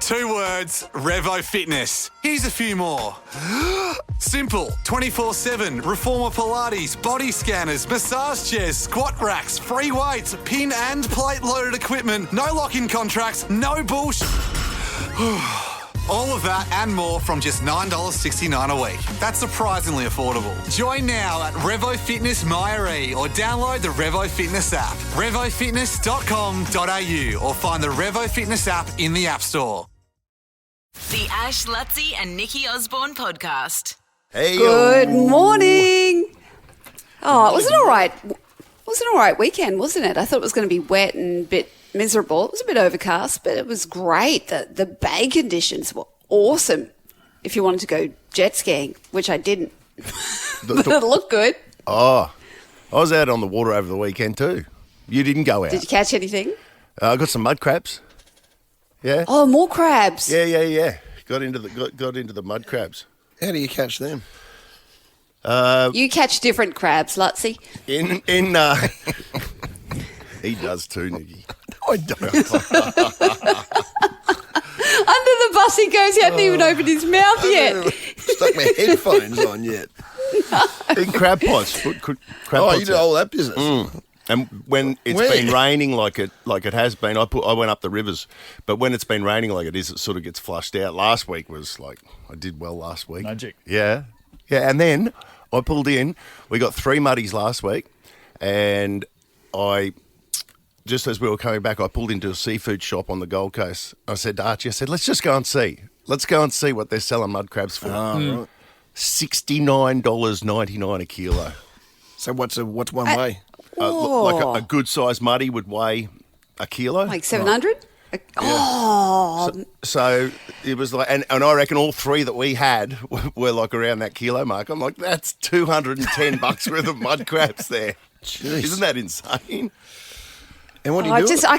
2 words, Revo Fitness. Here's a few more. Simple, 24/7, reformer Pilates, body scanners, massage chairs, squat racks, free weights, pin and plate loaded equipment, no lock-in contracts, no bullshit. All of that and more from just $9.69 a week. That's surprisingly affordable. Join now at Revo Fitness Myre or download the Revo Fitness app. RevoFitness.com.au or find the Revo Fitness app in the App Store. The Ash, Luttsy and Nikki Osborne podcast. Hey, Good morning. Oh, it was an all right. It was an all right weekend, wasn't it? I thought it was going to be wet and a bit miserable. It was a bit overcast, but it was great. The bay conditions were awesome. If you wanted to go jet skiing, which I didn't, but it looked good. Oh, I was out on the water over the weekend too. You didn't go out. Did you catch anything? I got some mudcrabs. Yeah. Oh, more crabs. Yeah. Got into the mudcrabs. How do you catch them? You catch different crabs, Luttsy. He does too, Nikki. No, I don't. Under the bus he goes. He hadn't even opened his mouth yet. Stuck my headphones on yet. In crab pots. Crab pots You do all that business. And when it's been raining like it has been, I went up the rivers. But when it's been raining like it is, it sort of gets flushed out. Last week was like, I did well last week. Magic. Yeah. And then I pulled in. We got 3 muddies last week, and just as we were coming back, I pulled into a seafood shop on the Gold Coast. I said to Archie, let's just go and see. Let's go and see what they're selling mud crabs for. Right. $69.99 a kilo. So what's one way? Like a good sized muddy would weigh a kilo. Like 700? Yeah. Oh. So it was like, and I reckon all 3 that we had were like around that kilo mark. I'm like, that's $210 worth of mud crabs there. Jeez. Isn't that insane? And what do you do? I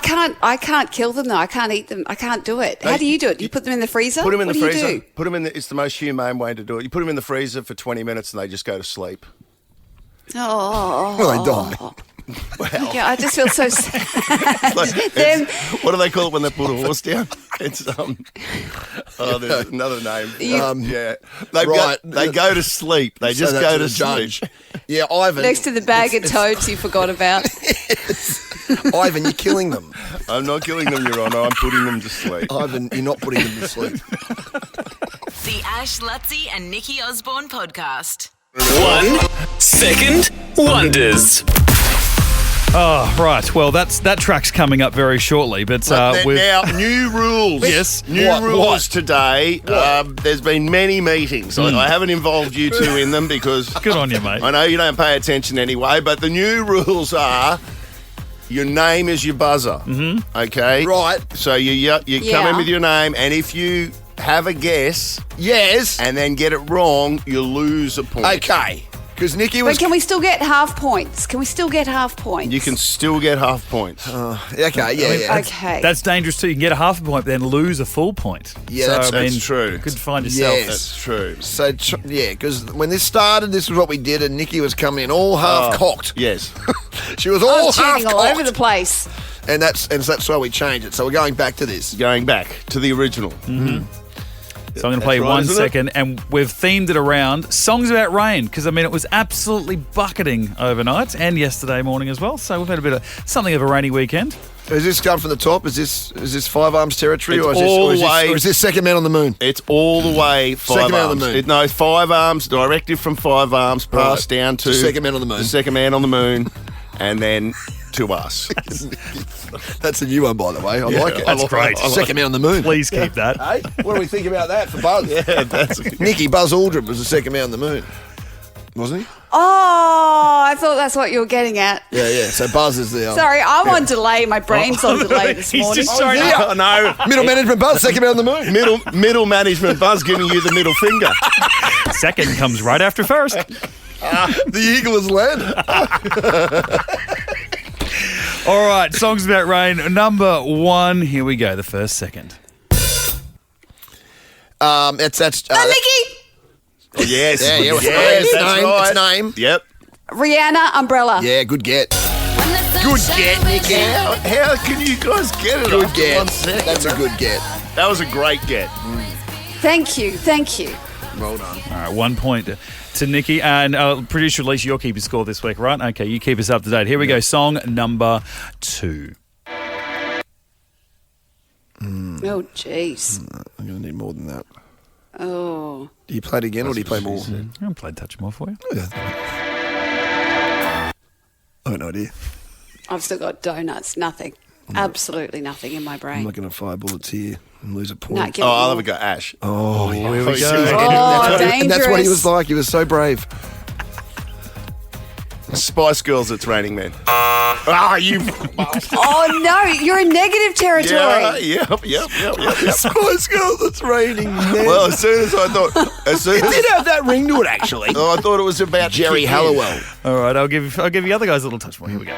can't kill them though. I can't eat them. I can't do it. How do you do it? Do you put them in the freezer? Put them in the freezer. You do? Put them in. It's the most humane way to do it. You put them in the freezer for 20 minutes and they just go to sleep. Oh. Well, they die. Well, Yeah, I just feel so sad. what do they call it when they put a horse down? It's there's another name. They go to sleep. They just go to sleep. Yeah, Ivan. Next to the bag of toads you forgot about. Ivan, you're killing them. I'm not killing them, Your Honour. I'm putting them to sleep. Ivan, you're not putting them to sleep. The Ash, Luttsy and Nikki Osborne podcast. 1 second wonders. Oh, right. Well, that track's coming up very shortly. But now, new rules. Yes. New rules today. There's been many meetings. I haven't involved you two in them because... Good on you, mate. I know you don't pay attention anyway, but the new rules are your name is your buzzer. Mm-hmm. Okay? Right. So you come in with your name, and if you have a guess... Yes. And then get it wrong, you lose a point. Okay. Because Nikki was... But can we still get half points? You can still get half points. You can still get half points. Okay, yeah. Okay. That's dangerous too. You can get a half a point, but then lose a full point. Yeah, that's true. You could find yourself. Yes. That's true. So, because when this started, this was what we did, and Nikki was coming in all half-cocked. Yes. She was I all was cheating half-cocked. all over the place. And that's why we changed it. So we're going back to this. Going back to the original. Mm-hmm. So I'm going to play right, 1 second, and we've themed it around songs about rain because, it was absolutely bucketing overnight and yesterday morning as well. So we've had a bit of something of a rainy weekend. Has this come from the top? Is this Five Arms territory, It's or is this Second Man on the Moon? It's all the way Five Second Man Arms. on the Moon. No, Five Arms, directive from Five Arms, passed down to... The Second Man on the Moon. The Second Man on the Moon, and then to us. That's a new one, by the way. I like it. That's great. Second Man on the Moon. Please keep that. Hey, what do we think about that for Buzz? Yeah, that's... Nikki, Buzz Aldrin was the Second Man on the Moon, wasn't he? Oh, I thought that's what you were getting at. Yeah. So Buzz is the... Sorry, I'm on delay. My brain's on delay this He's morning. just showing Oh, no. Middle management Buzz, Second Man on the Moon. Middle management Buzz giving you the middle finger. Second comes right after first. The eagle has landed. All right, songs about rain. Number 1. Here we go. The first second. That's Nikki! Oh, yes. Yeah, yes, it's that's name. right. It's name. Yep. Rihanna, Umbrella. Yeah, good get. Good get, Nikki. How can you guys get it? Good after get. 1 second? That's a good get. That was a great get. Thank you. Well done. All right, 1 point to Nikki. And producer Lisa, you're keeping score this week, right? Okay, you keep us up to date. Here we go. Song number 2. Oh, jeez. I'm going to need more than that. Oh. Do you play it again or do you play more? I'm going to play Touch More for you. I have no idea. I've still got donuts. Nothing. Absolutely nothing in my I'm brain. not going to fire bullets here and lose a point. No, give Oh, me I'll more. have a go, Ash. Oh, here we go. And dangerous. that's what he was like. He was so brave. Spice Girls, It's Raining Men. Ah, you. Oh, no. You're in negative territory. Yep. Spice Girls, it's raining. Well, as soon as I thought, It did have that ring to it, actually. Oh, I thought it was about Jerry Kick In. Halliwell. All right, I'll give you other guys a little touch more. Here we go.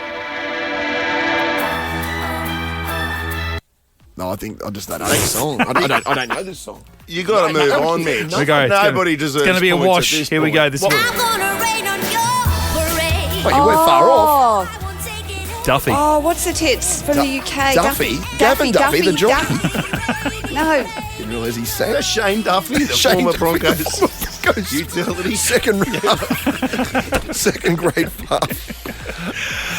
No, I think I just don't know this song. I don't know this song. You got to move on, Mitch. Here we go. Nobody deserves. It's going to be a points at wash. this Here we point. go. This is Oh, you went far off. Oh, Duffy. oh, what's the tits from the UK? Duffy? Gavin Duffy, the jockey. No. Didn't realise he sang. That's Shane Duffy, the Shane former Duffy, Broncos utility. Second grade fuck.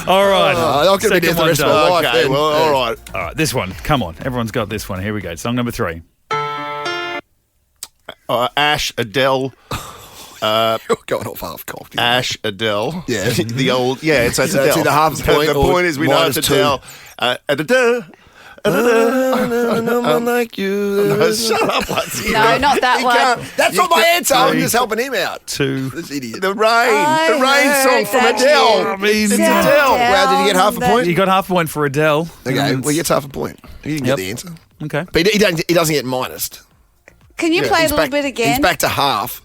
All right. I'll give it Second the one rest of done. my life. Okay, then. well, all right. All right, this one. Come on. Everyone's got this one. Here we go. Song number 3. Ash, Adele. You're going off half cocked. Ash, Adele. Yeah. The old, yeah, it's Adele. it's either half a point The or point is we know it's minus 2. Adele. Adele. No one like you. No, shut up, Luttsy. No, not that You one. can't- That's you not my can't- answer. I'm just helping him out. 2. This idiot. The rain I song heard from that Adele. I mean, It's Down, Adele. Wow, did you get half a down, point? You got half a point for Adele. Okay, well, he gets half a point. He didn't Yep. get the answer. Okay. But he doesn't get minused. Can you play a He's little back- bit again? He's back to half.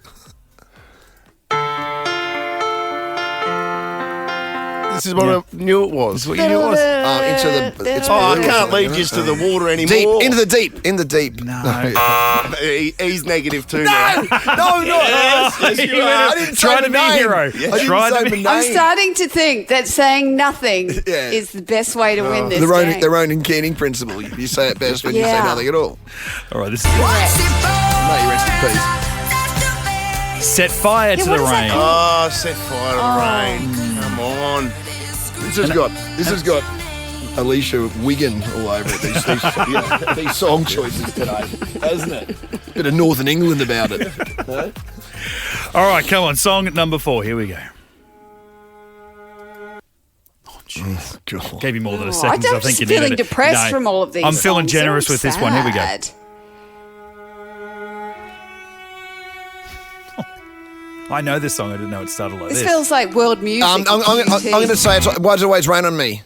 This is what I knew it was. What you knew it was. Into the. It's Oh, I can't lead you to the water deep. anymore. Into the deep. In the deep. No. He's -2 now. No, yes, you are. I didn't Try say to the be a name. hero. I didn't Try to say be- the name. I'm starting to think that saying nothing Yeah. is the best way to win this the game. Ronan Keating principle. You say it best when you say Yeah. nothing at all. All right, this May you rest in peace. is Set Fire to what the is that Rain. Oh, set fire to the rain. Come on. This has got Alicia Wiggin all over it. These song choices today, hasn't it? Bit of Northern England about it. No? All right, come on. Song number 4. Here we go. Oh, God. Gave you more than a I'm second. So I just think you feeling needed it. depressed No. from all of these. I'm feeling songs. generous They're with this one. Here we go. sad. I know this song. I didn't know it started like This this. feels like world music. I'm going to say, why does it always rain on me?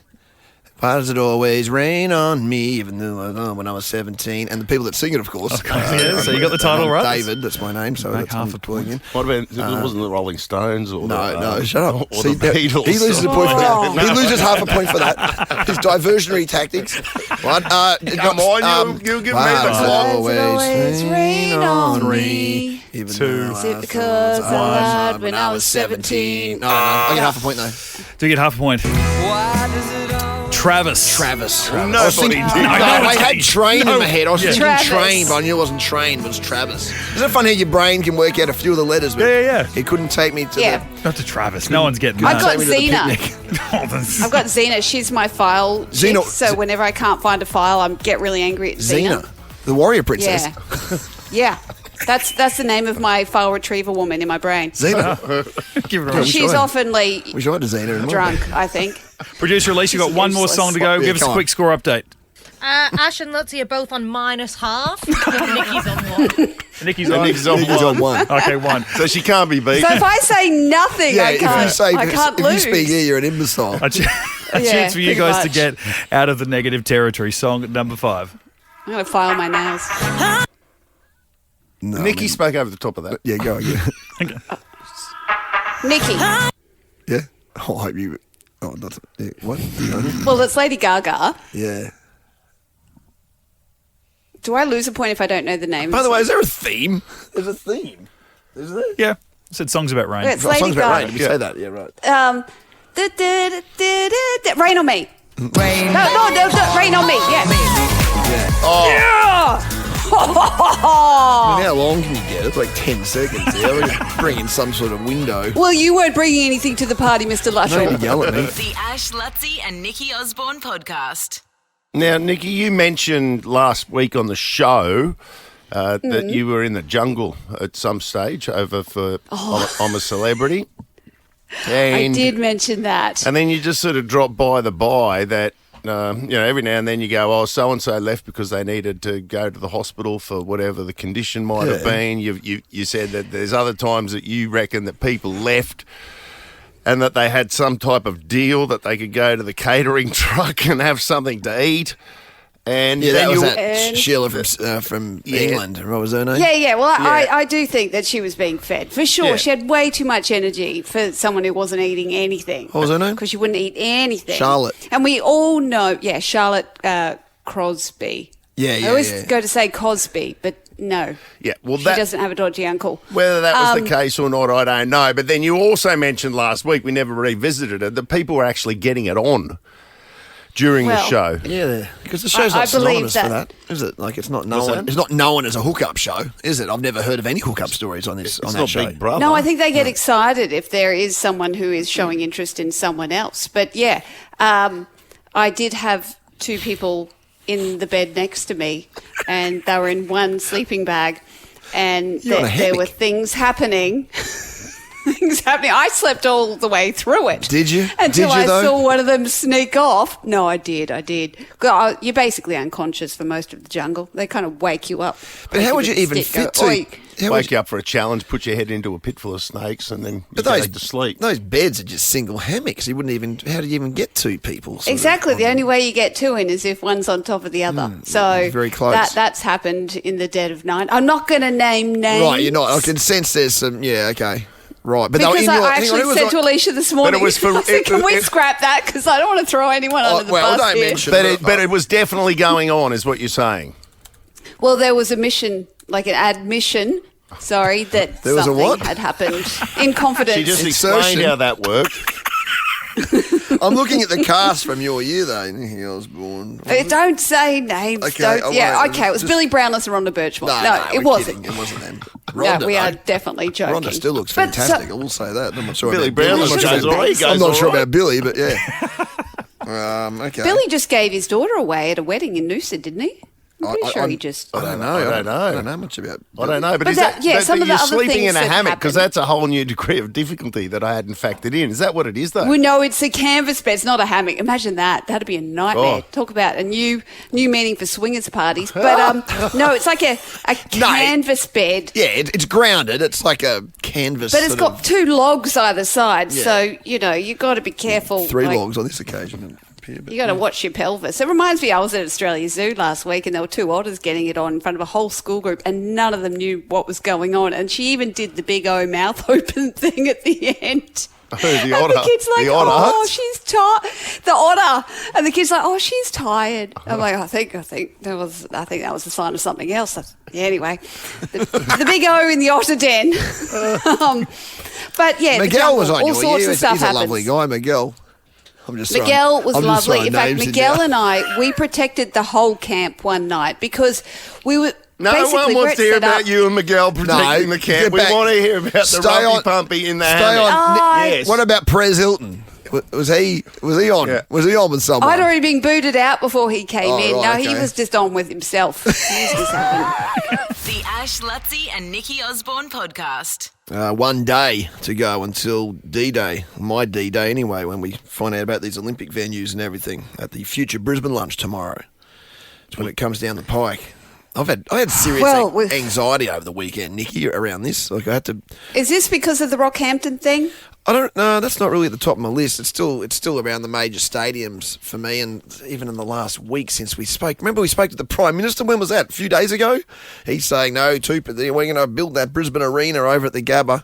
Why does it always rain on me? Even though when I was 17, and the people that sing it, of course. Yeah, so you got the title right. David, that's my name. So Make that's half a point. again. What about, it wasn't the Rolling Stones or No, shut up. or See, the Beatles? He loses a point for Oh. that. He loses half a point for that. His diversionary tactics. What? Come on, you give me why the does it song. always rain on me? Even 2. though Is it because I lied when I was 17? No, I get half a point though. Do you get half a point? Travis. Travis. Nobody did. I had train in my head. I was thinking Travis. train, but I knew it wasn't train, it was Travis. Isn't it funny how your brain can work out a few of the letters? But Yeah. It couldn't take me to Yeah. Not to Travis. No one's getting I've that. got take me to the Xena. picnic. Oh, that's- I've got Xena. She's my file chick, Xena- so whenever I can't find a file, I get really angry at Xena. Xena, the warrior princess. Yeah. Yeah. That's the name of my file retriever woman in my brain. Xena. Give it a She's oftenly We tried to Xena. in drunk, I think. Producer Elise, you got one more useless. song to go. Yeah, Give us a come on. quick score update. Ash and Luttsy are both on -1. Nikki's on 1. Nikki's Nikki's on Nikki's on one. one. Okay, 1. So she can't be beat. So if I say nothing, Yeah, I if can't, you say I can't if lose. you speak here, you're an imbecile. A chance for you pretty guys to much. get out of the negative territory. Song number 5. I'm going to file my nails. No, Nikki spoke over the top of that. Yeah, go again. Nikki. Yeah. Oh, I hope you. Oh, that's yeah, what? Well, it's Lady Gaga. Yeah. Do I lose a point if I don't know the name? By the way, is there a theme? There's a theme. Is there? Yeah. Said songs about rain. It's Oh, Lady songs about rain. Gaga. Did you say that? Yeah, right. Rain on me. Rain. No, Rain on me. Yeah. Oh, Yeah. how long can you get? It's like 10 seconds. Yeah, we're going to bring in some sort of window. Well, you weren't bringing anything to the party, Mr. Lusher. Don't yell at me. The Ash, Luttsy and Nikki Osborne podcast. Now, Nikki, you mentioned last week on the show that you were in the jungle at some stage over for I'm a Celebrity. I did mention that. And then you just sort of dropped by that, every now and then you go, so-and-so left because they needed to go to the hospital for whatever the condition might have been. You said that there's other times that you reckon that people left and that they had some type of deal that they could go to the catering truck and have something to eat. And that was Sheila from England. What was her name? Yeah. Well, I do think that she was being fed, for sure. Yeah. She had way too much energy for someone who wasn't eating anything. What was her name? Because she wouldn't eat anything. Charlotte. And we all know, Charlotte Crosby. I always go to say Cosby, but no. Yeah, well, she doesn't have a dodgy uncle. Whether that was the case or not, I don't know. But then you also mentioned last week, we never revisited it, that people were actually getting it on during the show. Yeah, because the show's not synonymous for that, is it? Like it's not known. It's not known as a hookup show, is it? I've never heard of any hookup stories on this on that show. Big Brother. No, I think they get excited if there is someone who is showing interest in someone else. But I did have two people in the bed next to me, and they were in one sleeping bag, and there were things happening. I slept all the way through it. Did you? Until I saw one of them sneak off. No, I did. You're basically unconscious for most of the jungle. They kind of wake you up. But how would you even fit to... Wake you up for a challenge, put your head into a pit full of snakes, and then you go to sleep. Those beds are just single hammocks. You wouldn't even... How do you even get two people? Exactly. The only way you get two in is if one's on top of the other. So very close. That's happened in the dead of night. I'm not going to name names. Right, you're not. I can sense there's some... Yeah, okay. Right, but because I actually said to Alicia this morning, I said, can we scrap that? Because I don't want to throw anyone under the bus don't here. mention but it was definitely going on, is what you're saying. Well, there was a mission, like an admission, that there was something had happened in confidence. She just explained how that worked. I'm looking at the cast from your year, though. Nikki Osborne. Don't say names. Okay, it was Billy Brownless and Rhonda Birchmore. No, it wasn't. Kidding. It wasn't them. Rhonda, no, we are definitely joking. Rhonda still looks fantastic. I will say that. I'm not sure Billy about Billy. I'm not sure about Billy, but yeah. Okay. Billy just gave his daughter away at a wedding in Noosa, didn't he? I'm pretty sure he just... I don't know. I don't know much about... I don't know, but some of the you're other sleeping in a things hammock, because that's a whole new degree of difficulty that I hadn't factored in. Is that what it is, though? Well, no, it's a canvas bed. It's not a hammock. Imagine that. That'd be a nightmare. Talk about a new meaning for swingers parties. But no, it's like a canvas bed. Yeah, it's grounded. It's like a canvas. But it's got two logs either side, so you've got to be careful. Three logs on this occasion. You got to watch your pelvis. It reminds me, I was at Australia Zoo last week and there were two otters getting it on in front of a whole school group and none of them knew what was going on. And she even did the big O mouth open thing at the end. The otter. The kid's like, she's tired. The otter. And the kid's like, she's tired. I'm like, I think that was a sign of something else. Anyway, the big O in the otter den. But yeah, Miguel was on all sorts of stuff he's happens. a lovely guy, Miguel. Miguel was lovely. In fact, Miguel and I, we protected the whole camp one night because we were. No one wants to hear about you and Miguel protecting the camp. We want to hear about the rumpy pumpy in the hammock. Yes. What about Prez Hilton? Was he on? Yeah. Was he on with someone? I'd already been booted out before he came in. Right, he was just on with himself. The Ash, Luttsy and Nikki Osborne podcast. 1 day to go until D-Day, my D-Day anyway, when we find out about these Olympic venues and everything at the future Brisbane lunch tomorrow. It's when it comes down the pike. I had serious anxiety over the weekend, Nikki, around this. Like I had to. Is this because of the Rockhampton thing? I don't know. That's not really at the top of my list. It's still around the major stadiums for me, and even in the last week since we spoke. Remember we spoke to the Prime Minister? When was that? A few days ago? He's saying, no, we're going to build that Brisbane Arena over at the Gabba.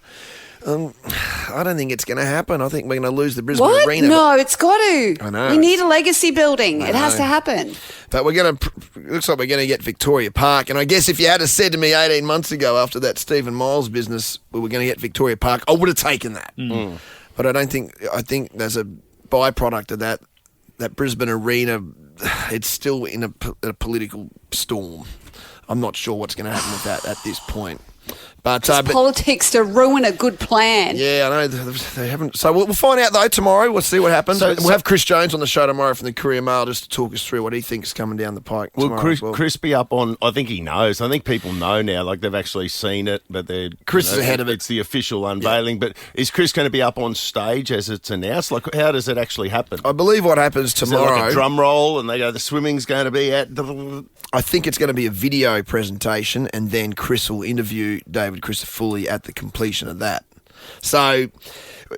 I don't think it's going to happen. I think we're going to lose the Brisbane Arena. No, it's got to. I know. We need a legacy building. It has to happen. But looks like we're going to get Victoria Park. And I guess if you had said to me 18 months ago after that Stephen Miles business, we were going to get Victoria Park, I would have taken that. Mm. But I think there's a byproduct of that Brisbane Arena, it's still in a political storm. I'm not sure what's going to happen with that at this point. But politics to ruin a good plan. yeah, I know they haven't. So we'll find out though tomorrow. We'll see what happens. We'll have Chris Jones on the show tomorrow from the Courier Mail just to talk us through what he thinks coming down the pike. Will Tomorrow Chris be up on? I think he knows. I think people know now. Like they've actually seen it, but Chris is ahead of it. It's the official unveiling. Yeah. But is Chris going to be up on stage as it's announced? Like, how does it actually happen? I believe what happens tomorrow. Is there like a drum roll, and they go, the swimming's going to be at. I think it's going to be a video presentation, and then Chris will interview David Christopherly at the completion of that. So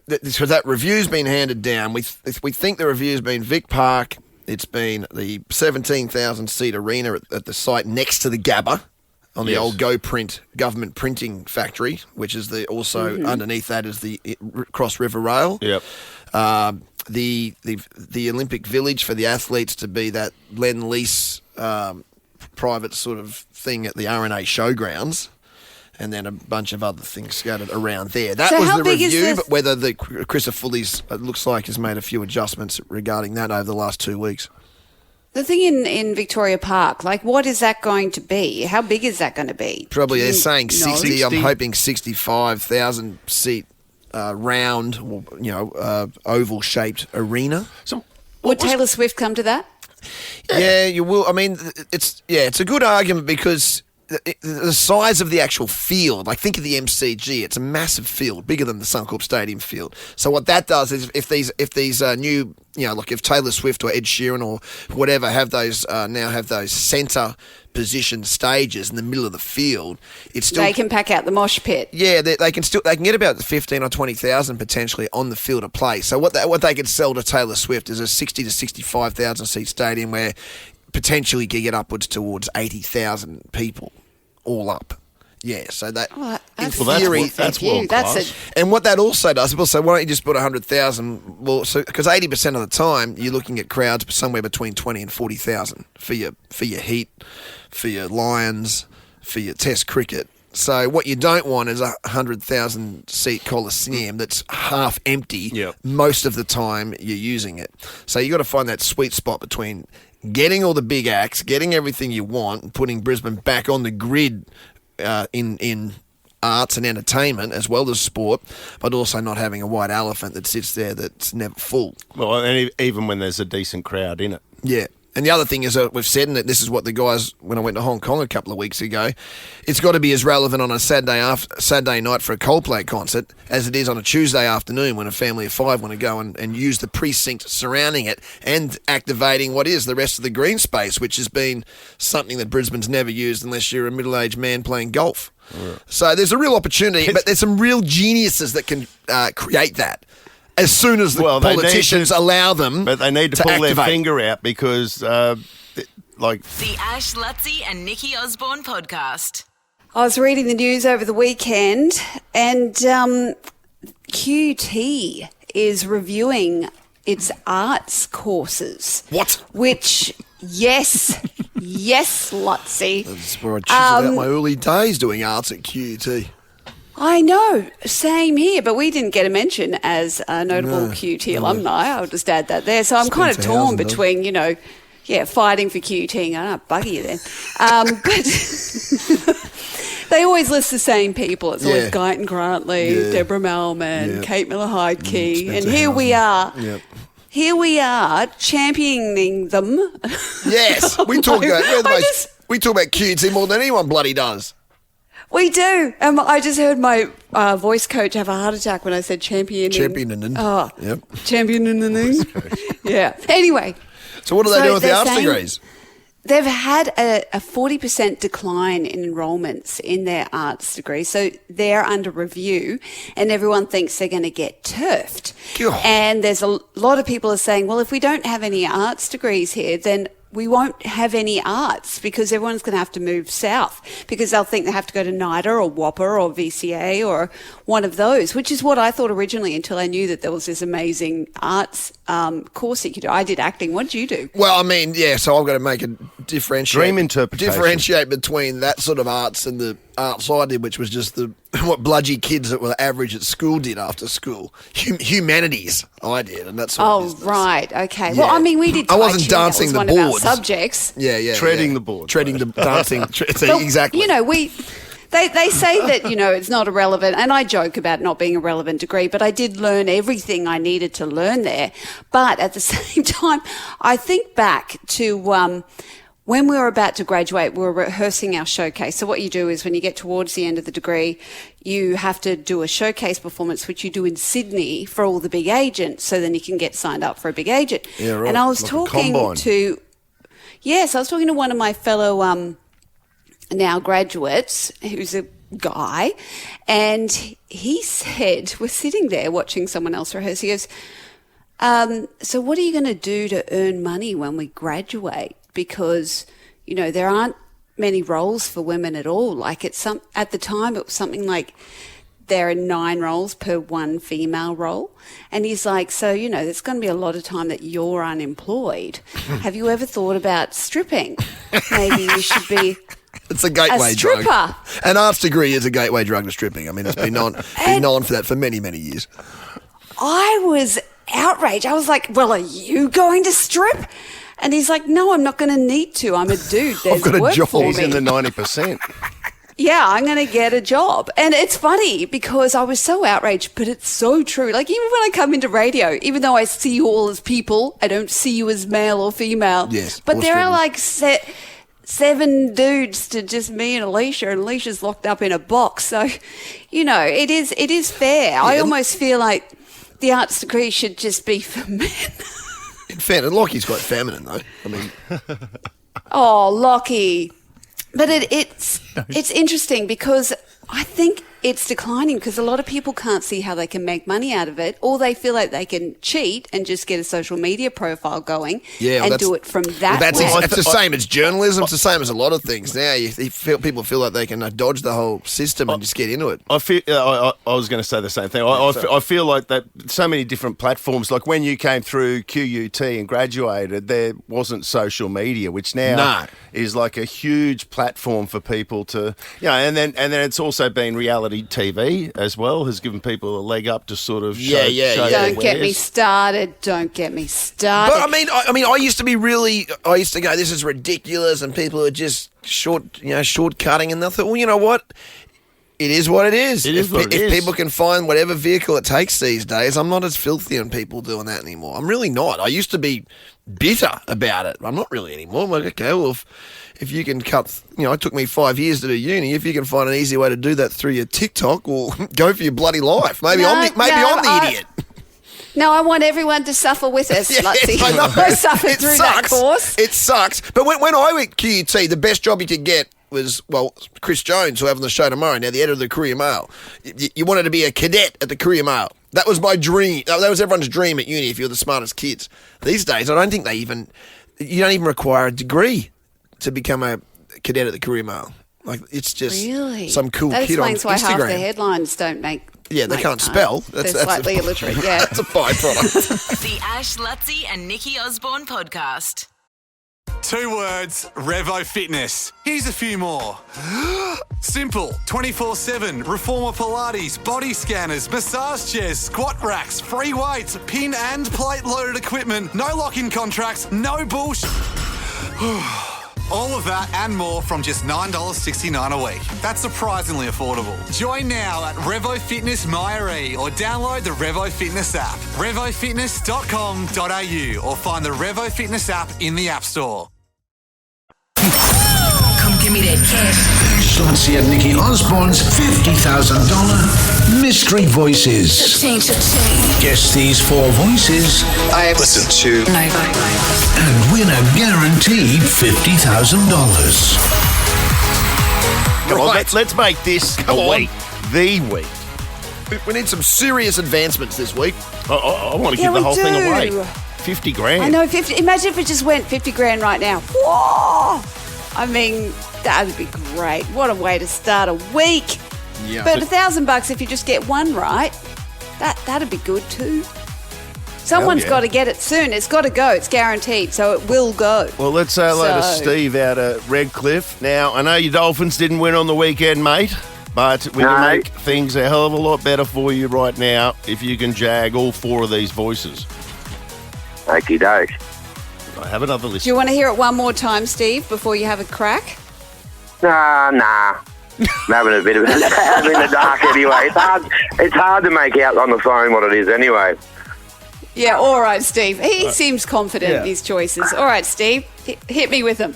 that review's been handed down. We think the review's been Vic Park. It's been the 17,000-seat arena at the site next to the Gabba on the old GoPrint government printing factory, which is also underneath that is the Cross River Rail. Yep. The Olympic Village for the athletes to be that Lend-Lease private sort of thing at the RNA showgrounds, and then a bunch of other things scattered around there. That So was how the big is review, this? but whether the Christopherly's looks like has made a few adjustments regarding that over the last 2 weeks. The thing in Victoria Park, like, what is that going to be? How big is that going to be? Probably Do they're you saying know? 60. I'm hoping 65,000 seat round, or, oval shaped arena. So, Would Taylor Swift come to that? Yeah, you will. I mean, it's a good argument because the size of the actual field, like think of the MCG, it's a massive field, bigger than the Suncorp Stadium field. So what that does is if these new, like if Taylor Swift or Ed Sheeran or whatever have those now have those centre position stages in the middle of the field, it's still They can pack out the mosh pit. yeah, they can get about 15 or 20,000 potentially on the field of play. So what they could sell to Taylor Swift is a 60 to 65,000 seat stadium where potentially could get upwards towards 80,000 people all up. Yeah, so that in theory, that's world class. and what that also does, people say, why don't you just put 100,000? Well, because 80% of the time you're looking at crowds somewhere between 20 and 40,000 for your heat, for your Lions, for your Test cricket. So what you don't want is a 100,000 seat Coliseum that's half empty. Yep. Most of the time you're using it. So you got to find that sweet spot between getting all the big acts, getting everything you want, and putting Brisbane back on the grid in arts and entertainment as well as sport, but also not having a white elephant that sits there that's never full. Well, and even when there's a decent crowd in it. Yeah. And the other thing is that we've said, and this is what the guys, when I went to Hong Kong a couple of weeks ago, it's got to be as relevant on a Saturday night for a Coldplay concert as it is on a Tuesday afternoon when a family of five want to go and use the precinct surrounding it and activating what is the rest of the green space, which has been something that Brisbane's never used unless you're a middle-aged man playing golf. Yeah. So there's a real opportunity, but there's some real geniuses that can create that. As soon as the politicians allow them, but they need to pull activate their finger out because, The Ash, Luttsy and Nikki Osborne podcast. I was reading the news over the weekend, and QT is reviewing its arts courses. What? Which, yes, Luttsy. That's where I chiseled out my early days doing arts at QT. I know, same here, but we didn't get a mention as a notable QT alumni. I'll just add that there. So I'm kind of torn between, fighting for QT. I don't bugger you then. But they always list the same people. It's always Guyton Grantley, Deborah Malman, Kate Miller-Heidke, and here we are. Yep. Here we are championing them. Yes, we talk about QT more than anyone bloody does. We do. I just heard my voice coach have a heart attack when I said championing. Championing. Oh, yep. Championing. Yeah. Anyway. So what do they do with the arts degrees? They've had a 40% decline in enrolments in their arts degrees. So they're under review and everyone thinks they're going to get turfed. God. And there's a lot of people are saying, well, if we don't have any arts degrees here, then we won't have any arts because everyone's going to have to move south because they'll think they have to go to NIDA or WAPA or VCA or one of those, which is what I thought originally until I knew that there was this amazing arts course that you could do. I did acting. What did you do? Well, I mean, so I've got to make a differentiate dream interpretation. Differentiate between that sort of arts and the arts I did, which was just what bludgy kids that were average at school did after school. Humanities I did, and that's Oh, right. Okay. Yeah. Well, I mean, we did. I wasn't Tai Chi. dancing That was the one of our boards. subjects. Yeah. Treading the board. Treading the dancing. Well, exactly. You know, They say that, it's not irrelevant, and I joke about not being a relevant degree, but I did learn everything I needed to learn there. But at the same time, I think back to when we were about to graduate, we were rehearsing our showcase. So what you do is when you get towards the end of the degree, you have to do a showcase performance, which you do in Sydney for all the big agents, so then you can get signed up for a big agent. Yeah, right. And I was Like a talking combine. I was talking to one of my fellow now graduates, who's a guy, and he said, we're sitting there watching someone else rehearse, he goes, so what are you going to do to earn money when we graduate? Because, there aren't many roles for women at all. Like at the time it was something like there are 9 roles per 1 female role. And he's like, so, there's going to be a lot of time that you're unemployed. Have you ever thought about stripping? Maybe you should be... It's a gateway a drug. stripper. An arts degree is a gateway drug to stripping. I mean, it's been known for that for many, many years. I was outraged. I was like, well, are you going to strip? And he's like, no, I'm not going to need to. I'm a dude. There's I've got a work job. for He's me. in the 90%. Yeah, I'm going to get a job. And it's funny because I was so outraged, but it's so true. Like, even when I come into radio, even though I see you all as people, I don't see you as male or female. Yes, But or there are strippers. like 7 dudes to just me and Alicia, and Alicia's locked up in a box. So, it is fair. I almost feel like the arts degree should just be for men. In fairness, Lockie's quite feminine, though. I mean, Oh, Lockie. But it's interesting because I think it's declining because a lot of people can't see how they can make money out of it, or they feel like they can cheat and just get a social media profile going and do it from that way. It's the same as journalism. It's the same as a lot of things. Now people feel like they can dodge the whole system and just get into it. I feel. I was going to say the same thing. I feel like that so many different platforms. Like when you came through QUT and graduated, there wasn't social media, which now is like a huge platform for people to, and then it's also been reality TV as well, has given people a leg up to sort of show their Don't get me wares. started. Don't get me started. But I mean, I used to go, this is ridiculous, and people are just shortcutting, and I thought, well, you know what? It is what it is. If people can find whatever vehicle it takes these days, I'm not as filthy on people doing that anymore. I'm really not. I used to be bitter about it. I'm not really anymore. I'm like, okay, well, if you can cut, it took me 5 years to do uni. If you can find an easy way to do that through your TikTok, well, go for your bloody life. Maybe I'm the idiot. No, I want everyone to suffer with us, Luttsy. I know. Go suffer It through sucks. that course. It sucks. But when I went QUT, the best job you could get was, Chris Jones, who have on the show tomorrow, now the editor of the Courier Mail. You wanted to be a cadet at the Courier Mail. That was my dream. That was everyone's dream at uni if you're the smartest kids. These days, I don't think you don't even require a degree to become a cadet at the Courier Mail. Like, it's just some cool kid on Instagram. That explains why half the headlines don't make. Yeah, they can't spell. They're slightly illiterate, yeah. That's a byproduct. The Ash, Luttsy and Nikki Osborne podcast. 2 words, Revo Fitness. Here's a few more. Simple, 24/7, reformer Pilates, body scanners, massage chairs, squat racks, free weights, pin and plate loaded equipment, no lock-in contracts, no bullshit. All of that and more from just $9.69 a week. That's surprisingly affordable. Join now at Revo Fitness Myre or download the Revo Fitness app. RevoFitness.com.au or find the Revo Fitness app in the App Store. Come give me that cash. Luttsy and Nikki Osborne's $50,000 Mystery Voices. Guess these 4 voices. I have listened to And win a guaranteed $50,000. Come on, let's make this the week. We need some serious advancements this week. I want to give the whole thing away. 50 grand. I know, 50. Imagine if it just went 50 grand right now. Whoa! I mean, that would be great. What a way to start a week. Yeah. But $1,000 if you just get one right, that'd be good too. Someone's yeah. got to get it soon. It's got to go. It's guaranteed, so it will go. Well, let's say hello to So- Steve out of Redcliffe. Now, I know your Dolphins didn't win on the weekend, mate, but we No. can make things a hell of a lot better for you right now if you can jag all 4 of these voices. Okie doke. I have another Do list. you want to hear it one more time, Steve, before you have a crack? Nah. I'm having a bit of a stab in the dark anyway. It's hard to make out on the phone what it is anyway. Yeah, all right, Steve. He seems confident in his choices. All right, Steve, hit me with them.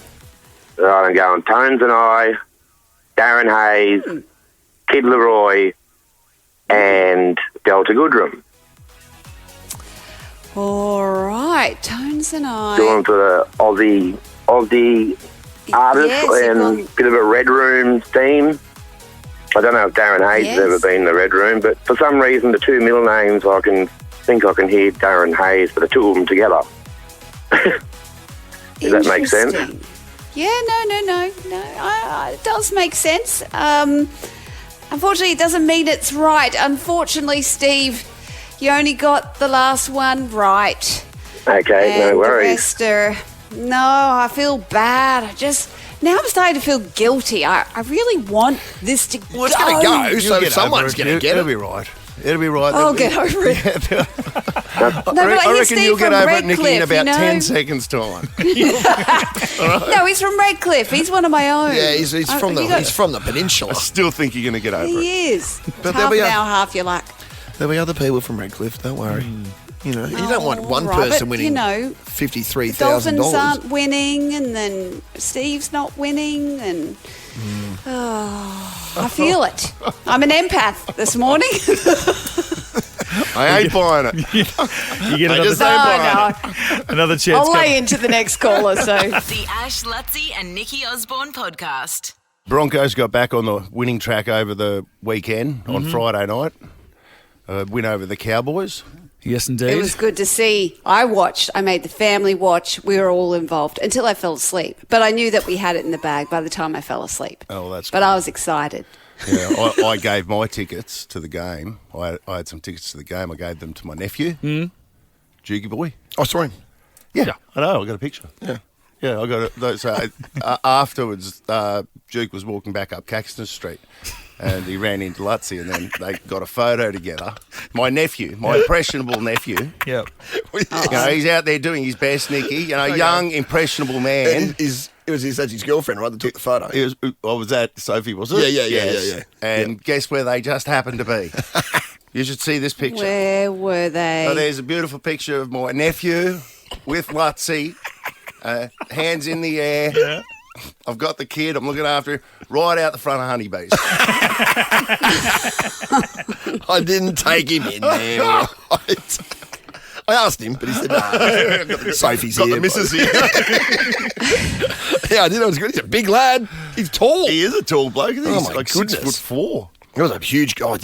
Right, I'm going Tones and I, Darren Hayes, Kid Leroy, and Delta Goodrum. All right, Tones and I. Going for the Aussie artist Yes, you've and gone- bit of a Red Room theme. I don't know if Darren Hayes has Yes. ever been in the Red Room, but for some reason the 2 middle names I can hear Darren Hayes for the 2 of them together. Does that make sense? Interesting. Yeah, no. It does make sense. Unfortunately, it doesn't mean it's right. Unfortunately, Steve, you only got the last one right. Okay, And no the worries. rest are... No, I feel bad. Now I'm starting to feel guilty. I really want this to Well, it's going to go, so You'll get someone's over it. going to get It'll it. be right. It'll be right. I'll get over it. I but I hear reckon Steve you'll get from over it, Nikki, in Redcliffe, about you know? 10 seconds' time. No, he's from Redcliffe. He's one of my own. Yeah, he's from you got- the peninsula. I still think you're going to get over it. He is. But Half there'll be an a- hour, half your luck. There'll be other people from Redcliffe, don't worry. You know, you don't want one right, person but, winning you know, $53,000. Dolphins aren't winning, and then Steve's not winning, and I feel it. I'm an empath this morning. I ain't buying it. You get I another, just ain't buying it. another chance. I'll lay into the next caller. So The Ash, Luttsy and Nikki Osborne podcast. Broncos got back on the winning track over the weekend on Friday night. Win over the Cowboys. Yes, indeed. it was good to see. I watched. I made the family watch. We were all involved until I fell asleep. But I knew that we had it in the bag by the time I fell asleep. Oh, that's But good. I was excited. Yeah, I gave my tickets to the game. I had some tickets to the game. I gave them to my nephew, Joogie Boy. I saw him. Yeah, I know. I got a picture. Yeah, I got it. So afterwards, Duke was walking back up Caxton Street, and he ran into Luttsy, and then they got a photo together. My nephew, my impressionable nephew. Yep. You know, he's out there doing his best, Nikki. You know, young, impressionable man. And it was his girlfriend, right, that took the photo. I was at Sophie, was it? Yeah. And guess where they just happened to be? You should see this picture. Where were they? So there's a beautiful picture of my nephew with Luttsy, hands in the air. Yeah. I've got the kid. I'm looking after him right out the front of Honeybees. I didn't take him in there. Right. I asked him, but he said, no. Sophie's Got here. the missus here. Yeah, I did. It was good. He's a big lad. He's tall. He is a tall bloke. He's Oh, my like goodness. 6'4". It was a huge guy.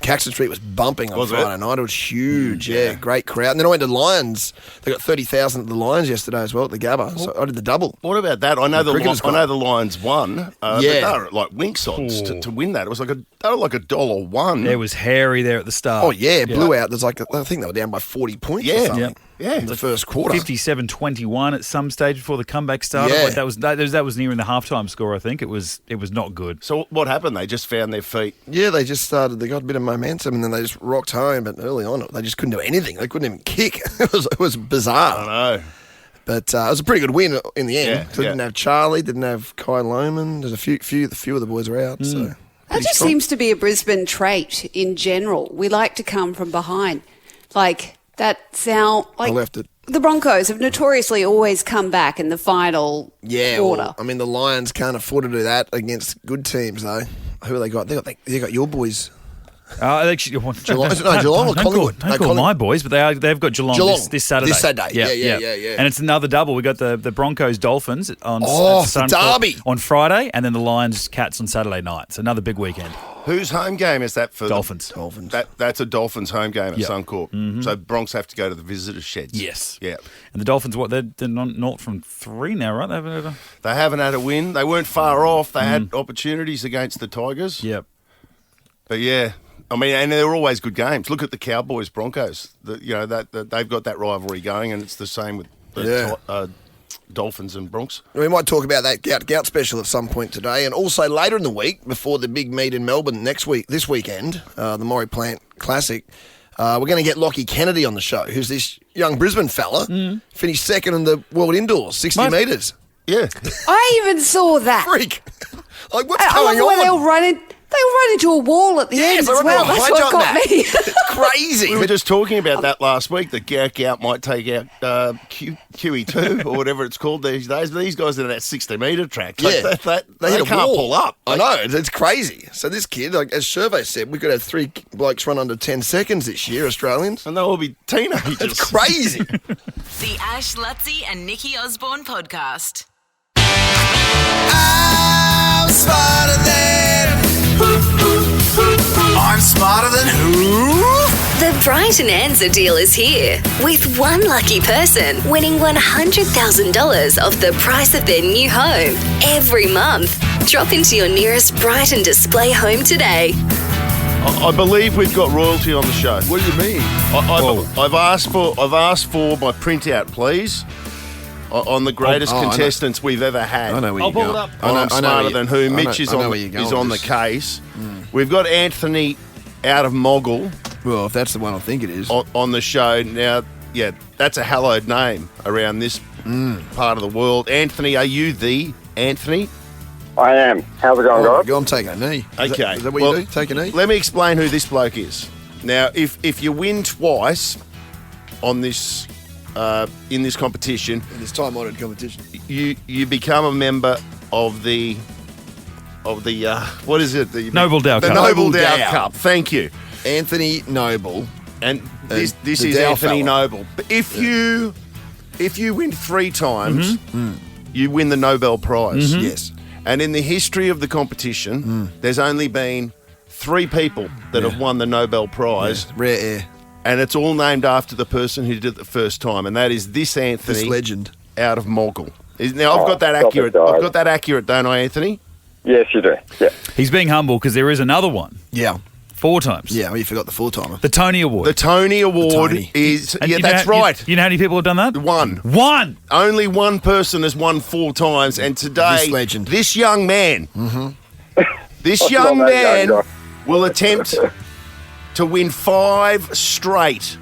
Caxton Street was bumping on Was it? Friday night. It was huge. Yeah, great crowd. And then I went to Lions. They got 30,000 at the Lions yesterday as well at the Gabba. So I did the double. What about that? I know Cricketers I know the Lions won. But Yeah. they were like winks odds to win that. It was like they were like $1.01. It was hairy there at the start. Oh, yeah. Blew out. There's like, I think they were down by 40 points or Yeah. something. Yeah. In the first quarter. 57-21 at some stage before the comeback started. Yeah. Like that was nearing the halftime score. I think it was not good. So what happened? They just found their feet. Yeah, they just started. They got a bit of momentum, and then they just rocked home. But early on, they just couldn't do anything. They couldn't even kick. It was bizarre. I know. But it was a pretty good win in the end. Yeah, So didn't have Charlie, didn't have Kai Loman. There's a few of the boys are out. So That pretty just strong. seems to be a Brisbane trait in general. We like to come from behind. Like that sound. Like I left it. the Broncos have notoriously always come back in the final quarter. Well, I mean, the Lions can't afford to do that against good teams, though. Who have they got? They got your boys. Actually, Geelong or Collingwood? Don't No, call my boys, but they've got Geelong this Saturday. This Saturday. Yeah. And it's another double. We got the Broncos Dolphins on the derby. on Friday, and then the Lions Cats on Saturday night. It's another big weekend. Whose home game is that for? Dolphins. That's a Dolphins home game at Yep. Suncorp. Mm-hmm. So Bronx have to go to the visitors' sheds. Yes. Yeah. And the Dolphins, they're not from 3 now, right? They haven't had a win. They weren't far off. They had opportunities against the Tigers. Yep. But yeah, I mean, and they're always good games. Look at the Cowboys Broncos. That they've got that rivalry going, and it's the same with the Dolphins and Bronx. We might talk about that gout special at some point today, and also later in the week before the big meet in Melbourne this weekend, the Maury Plant Classic. We're going to get Lockie Kennedy on the show, who's this young Brisbane fella, finished second in the World Indoors, 60 metres. Yeah. I even saw that. Freak. Like, what's I going love the way on? they all run into a wall at the end as well. That's what got me. It's crazy. We were just talking about that last week, that gout might take out QE2 or whatever it's called these days. But these guys are in that 60-metre track. They hit a can't wall. pull up. I know, it's crazy. So this kid, like, as Survey said, we could have 3 blokes run under 10 seconds this year, Australians. And they'll all be teenagers. It's crazy. The Ash, Luttsy and Nikki Osborne podcast. I'm smarter than I'm smarter than who? The Brighton Answer deal is here, with one lucky person winning $100,000 off the price of their new home every month. Drop into your nearest Brighton display home today. I believe we've got royalty on the show. What do you mean? I've asked for my printout, please. On the greatest contestants we've ever had. I know where I'll you're pull going. it up. I'm smarter than who. Mitch is on the case. We've got Anthony out of Moggle. Well, if that's the one I think it is. On the show. Now, yeah, that's a hallowed name around this part of the world. Anthony, are you the Anthony? I am. How's it going, guys? Go on, take a knee. Okay. Is that what you do? Take a knee? Let me explain who this bloke is. Now, if you win twice on this in this competition, in this time-honoured competition, you become a member of the what is it? The Noble Dow the Cup. Noble Dow Cup. Thank you, Anthony Noble. And this is Dow Anthony fella. Noble. But if you win 3 times, you win the Nobel Prize. Yes. And in the history of the competition, there's only been 3 people that have won the Nobel Prize. Yeah. Rare air. And it's all named after the person who did it the first time, and that is this Anthony, this legend out of Moggle. Now I've got that accurate. I've got that accurate, don't I, Anthony? Yes, you do. Yeah. He's being humble because there is another one. Yeah. 4 times. Yeah, well, you forgot the 4-timer. The Tony Award. The Tony Award Tony. is... And yeah, you know that's how- right. You know how many people have done that? One. Only one person has won 4 times, and today, This legend. this young man, this That's young not that man young, guy. will attempt to win 5 straight.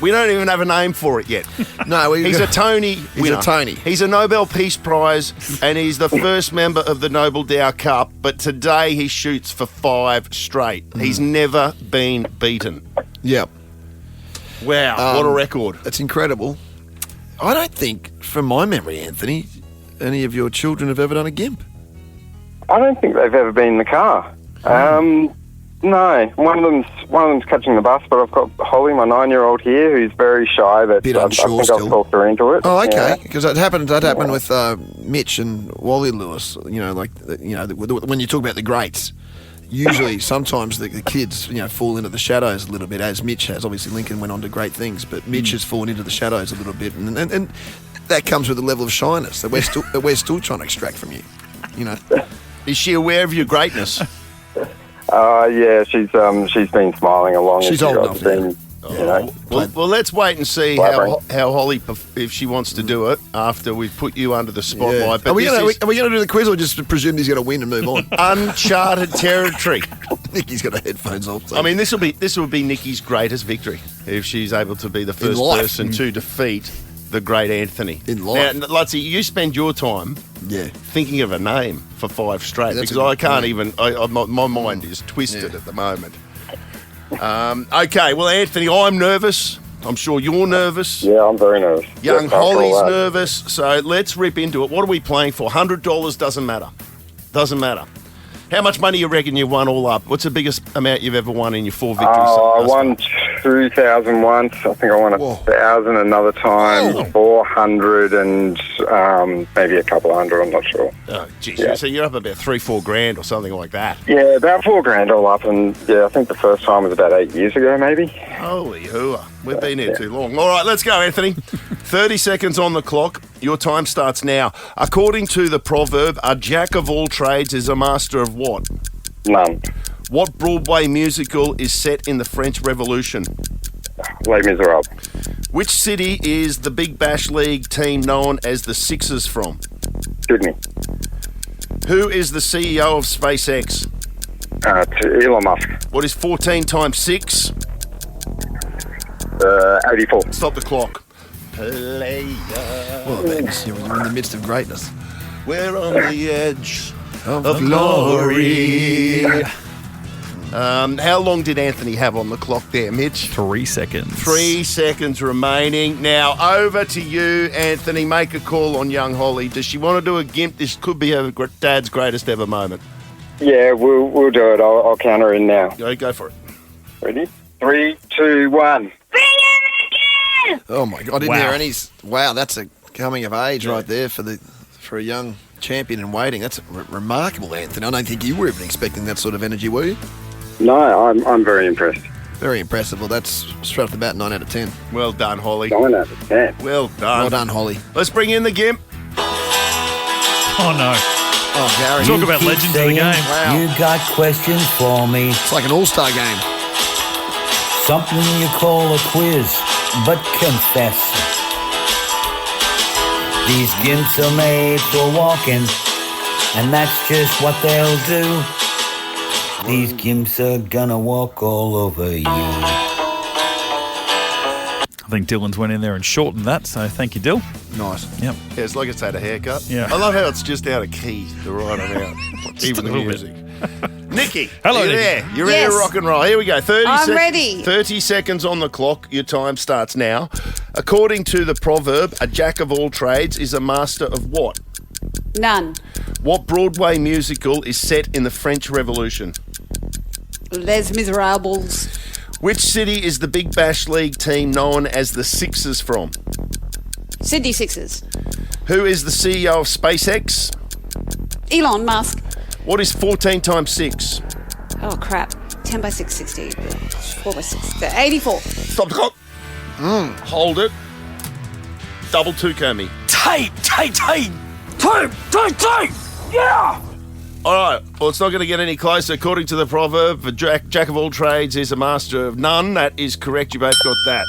We don't even have a name for it yet. No, He's a Tony winner. a Tony. He's a Nobel Peace Prize, and he's the first member of the Noble Dow Cup. But today he shoots for 5 straight. He's never been beaten. Yep. Wow, what a record! That's incredible. I don't think, from my memory, Anthony, any of your children have ever done a GIMP. I don't think they've ever been in the car. No, one of them's catching the bus, but I've got Holly, my 9-year-old here, who's very shy. But Bit I unsure think still. I've talked her into it. Oh, okay. Yeah. Because that happened with Mitch and Wally Lewis. You know, when you talk about the greats, usually sometimes the kids, fall into the shadows a little bit, as Mitch has. Obviously, Lincoln went on to great things, but Mitch has fallen into the shadows a little bit, and that comes with a level of shyness that we're still trying to extract from you. Is she aware of your greatness? Yeah, she's been smiling along. She's as you old guys enough have been, Well, let's wait and see Blabbering. how Holly, if she wants to do it after we've put you under the spotlight. But Are we this going is to do the quiz, or just presume he's going to win and move on? uncharted territory. Nikki's got her headphones off. So. I mean, this will be Nikki's greatest victory if she's able to be the first life. person to defeat the great Anthony. In life. Now, Luttsy, you spend your time thinking of a name for 5 straight, That's because a I good can't point. even. My mind is twisted at the moment. Okay, well, Anthony, I'm nervous. I'm sure you're nervous. Yeah, I'm very nervous. Young Yes, after all Holly's that. nervous. So let's rip into it. What are we playing for? $100 doesn't matter. Doesn't matter. How much money you reckon you won all up? What's the biggest amount you've ever won in your 4 victories? I won 2,000 once. I think I won 1,000 another time, Whoa. 400, and maybe a couple hundred. I'm not sure. Oh, geez. Yeah. So you're up about 3-4 grand or something like that. Yeah, about $4,000 all up, and I think the first time was about 8 years ago, maybe. Holy hooah. We've been here too long. All right, let's go, Anthony. 30 seconds on the clock. Your time starts now. According to the proverb, a jack of all trades is a master of what? None. What Broadway musical is set in the French Revolution? Les Miserables. Which city is the Big Bash League team known as the Sixers from? Sydney. Who is the CEO of SpaceX? To Elon Musk. What is 14 times 6? 84. Stop the clock. Player. Well, man, you're in the midst of greatness. We're on the edge of glory. How long did Anthony have on the clock there, Mitch? 3 seconds. 3 seconds remaining. Now, over to you, Anthony. Make a call on young Holly. Does she want to do a GIMP? This could be her dad's greatest ever moment. Yeah, we'll do it. I'll count her in now. Go for it. Ready? 3, 2, 1. Oh my God! In Wow. there, and wow. That's a coming of age right there for a young champion in waiting. That's remarkable, Anthony. I don't think you were even expecting that sort of energy, were you? No, I'm very impressed. Very impressive. Well, that's straight off the bat, 9 out of 10. Well done, Holly. 9 out of 10. Well done. Well done, Holly. Let's bring in the GIMP. Oh, no. Oh, Gary. Talk about legends of the game. Wow. You got questions for me. It's like an all-star game. Something you call a quiz, but confess. These gimps are made for walking, and that's just what they'll do. These gimps are gonna walk all over you. I think Dylan's went in there and shortened that, so thank you, Dill. Nice. Yep. Yeah, it's like it's had a haircut. Yeah. I love how it's just out of key to write it out. Even the a little music. Nikki. Hello, are you Nikki. there? You're ready Yes. to rock and roll. Here we go. 30 I'm ready. 30 seconds on the clock. Your time starts now. According to the proverb, a jack of all trades is a master of what? None. What Broadway musical is set in the French Revolution? Les Miserables. Which city is the Big Bash League team known as the Sixers from? Sydney Sixers. Who is the CEO of SpaceX? Elon Musk. What is 14 times 6? Oh, crap. 10 by 6, 60. 4 by 6, 84. Stop the clock. Hold it. Double two, Comey. Tape! Yeah! All right. Well, it's not going to get any closer. According to the proverb, a jack of all trades is a master of none. That is correct. You both got that.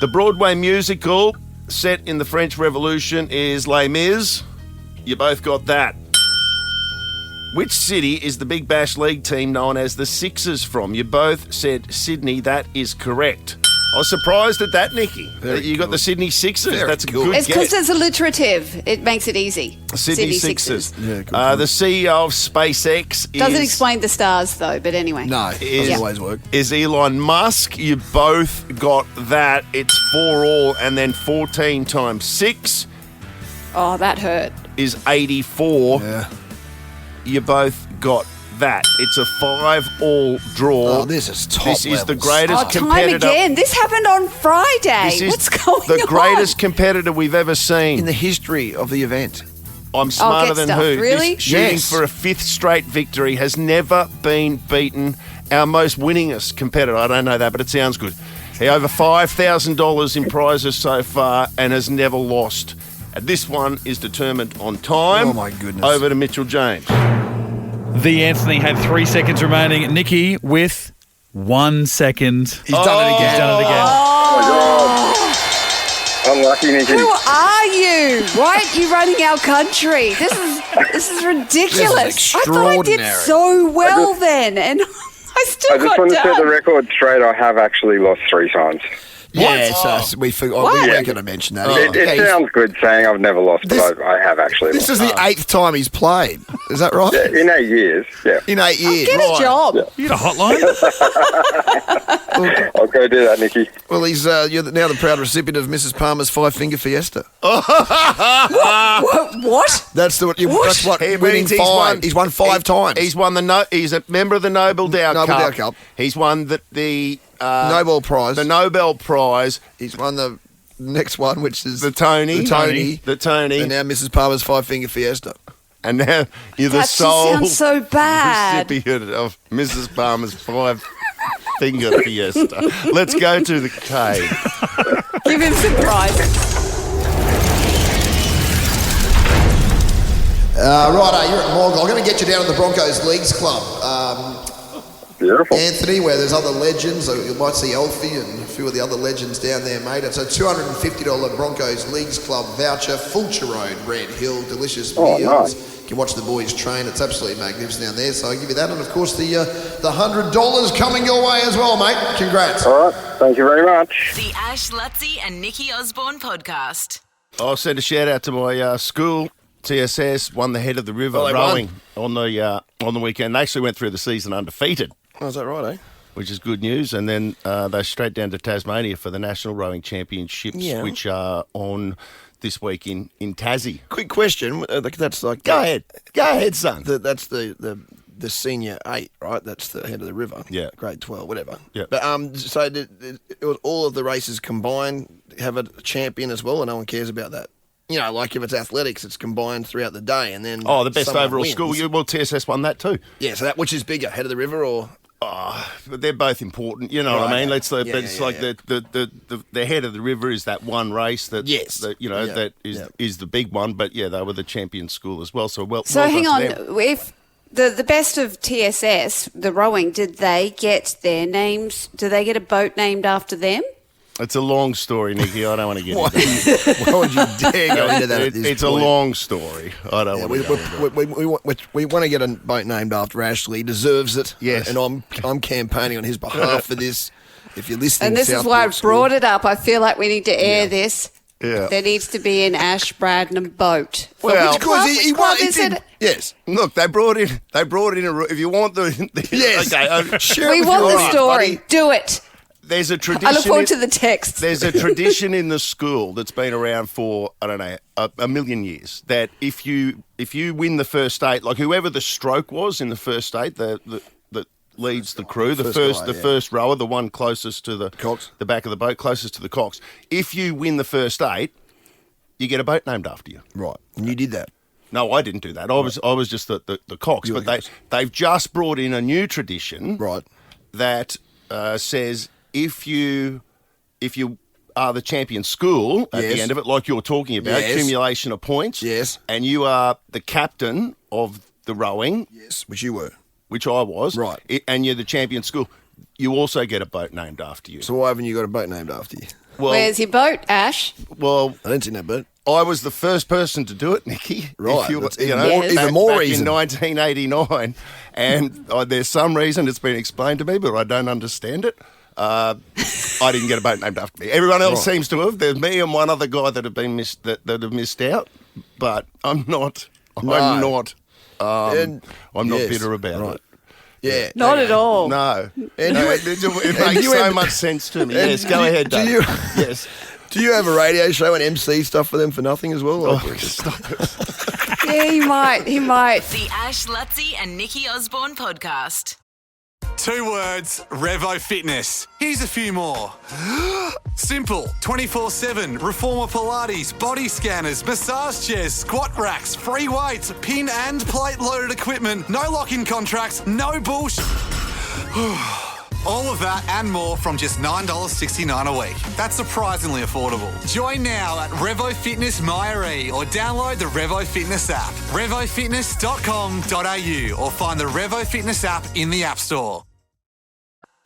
The Broadway musical set in the French Revolution is Les Mis. You both got that. Which city is the Big Bash League team known as the Sixers from? You both said Sydney. That is correct. I was surprised at that, Nikki. You got the Sydney Sixers. Very That's a good. good It's because guess. it's alliterative. It makes it easy. Sydney Sixers. Yeah, good The CEO of SpaceX Doesn't is... explain the stars, though, but anyway. No, it doesn't always work. is Elon Musk. You both got that. It's 4 all, and then 14 times 6 Oh, that hurt. is 84. Yeah. You both got that. It's a 5-all draw. Oh, this is top This is the levels. greatest Oh, time competitor. again. This happened on Friday. This is What's going on? the greatest competitor we've ever seen. In the history of the event. I'm smarter get than stuff. who? Really? This shooting Yes. for a 5th straight victory has never been beaten. Our most winningest competitor. I don't know that, but it sounds good. He over $5,000 in prizes so far and has never lost. And this one is determined on time. Oh, my goodness. Over to Mitchell James. The Anthony had 3 seconds remaining. Nikki with 1 second. He's done it again. He's done it again. Unlucky, Nikki. Who are you? Why aren't you running our country? This is ridiculous. This is I thought I did extraordinary. so well then, and I still I just got want to set the done. record straight. I have actually lost 3 times. Yeah, so we forgot. What? We weren't going to mention that. It sounds good saying I've never lost, but I have actually This lost. is the 8th time he's played. Is that right? In 8 years, yeah. In 8 years. Get a job. You got a hotline? I'll go do that, Nikki. Well, he's you're now the proud recipient of Mrs. Palmer's 5-finger Fiesta. What? That's what. That's what. He Winning means he's 5. won. He's won 5 times. He's won the. He's a member of the Nobel Dow Nobel Cup. He's won the Nobel Prize. The Nobel Prize. He's won the next one, which is The Tony. The Tony. The Tony. And now Mrs. Palmer's 5-finger Fiesta. And now you're the That just sole sounds so bad. recipient of Mrs. Palmer's 5-finger Fiesta. Let's go to the cave. Give him some prizes. Righto, you're at Morgul. I'm going to get you down to the Broncos Leagues Club. Beautiful. Anthony, where there's other legends. You might see Elfie and a few of the other legends down there, mate. It's a $250 Broncos Leagues Club voucher, Fulcher Road, Red Hill, delicious meals. Nice. You can watch the boys train. It's absolutely magnificent down there. So I'll give you that. And, of course, the $100 coming your way as well, mate. Congrats. All right. Thank you very much. The Ash, Luttsy and Nikki Osborne podcast. I'll send a shout out to my school. TSS won the Head of the River rowing on the weekend. They actually went through the season undefeated. Oh, is that right, eh? Which is good news. And then they're straight down to Tasmania for the National Rowing Championships, which are on this week in Tassie. Quick question. That's like Go ahead, son. That's the senior 8, right? That's the Head of the River. Yeah. Grade 12, whatever. Yeah. But so it was all of the races combined have a champion as well, and no one cares about that. You know, like if it's athletics, it's combined throughout the day, and then the best someone overall wins. school. Well, TSS won that too. Yeah, so that which is bigger, Head of the River or? But they're both important. You know what I mean? It's like the Head of the River is that one race that that is the big one. But yeah, they were the champion school as well. So hang on, if the best of TSS, the rowing, did they get their names? Do they get a boat named after them? It's a long story, Nikki. I don't want to get into it. Why would you dare go into that at this It's point? a long story. I don't want to go into it. We want to get a boat named after Ashley. He deserves it. Yes. And I'm campaigning on his behalf for this. If you're listening, and this is why I've brought it up. I feel like we need to air this. Yeah. There needs to be an Ash Bradnam boat. Well, because he did. Yes. Look, they brought in if you want the yes. Okay, share we it with want your the heart, story. buddy. Do it. There's a tradition. I look forward to the text. There's a tradition in the school that's been around for, I don't know, a million years, that if you win the first 8, like whoever the stroke was in the first 8, that leads the crew, the first rower, the one closest to the cocks, the back of the boat, closest to the cocks. If you win the first 8, you get a boat named after you. Right. And you did that. No, I didn't do that. I was just the cocks. But they've just brought in a new tradition, right, that says if you are the champion school at the end of it, like you're talking about, accumulation of points, and you are the captain of the rowing, which you were, which I was, right, and you're the champion school, you also get a boat named after you. So why haven't you got a boat named after you? Well, where's your boat, Ash? Well, I didn't see that boat. I was the first person to do it, Nikki. Right, even more reason. In 1989, and there's some reason it's been explained to me, but I don't understand it. I didn't get a boat named after me. Everyone else seems to have. There's me and one other guy that have been missed out, but I'm not. I'm not bitter about it. Yeah, not at all. No, it makes so much sense to me. Yes, go ahead, Dave. Yes. Do you have a radio show and MC stuff for them for nothing as well? Stop it. Yeah, he might. The Ash, Luttsy and Nikki Osborne podcast. 2 words, Revo Fitness. Here's a few more. Simple, 24/7, reformer Pilates, body scanners, massage chairs, squat racks, free weights, pin and plate loaded equipment, no lock-in contracts, no bullshit. All of that and more from just $9.69 a week. That's surprisingly affordable. Join now at Revo Fitness Myre or download the Revo Fitness app. RevoFitness.com.au or find the Revo Fitness app in the App Store.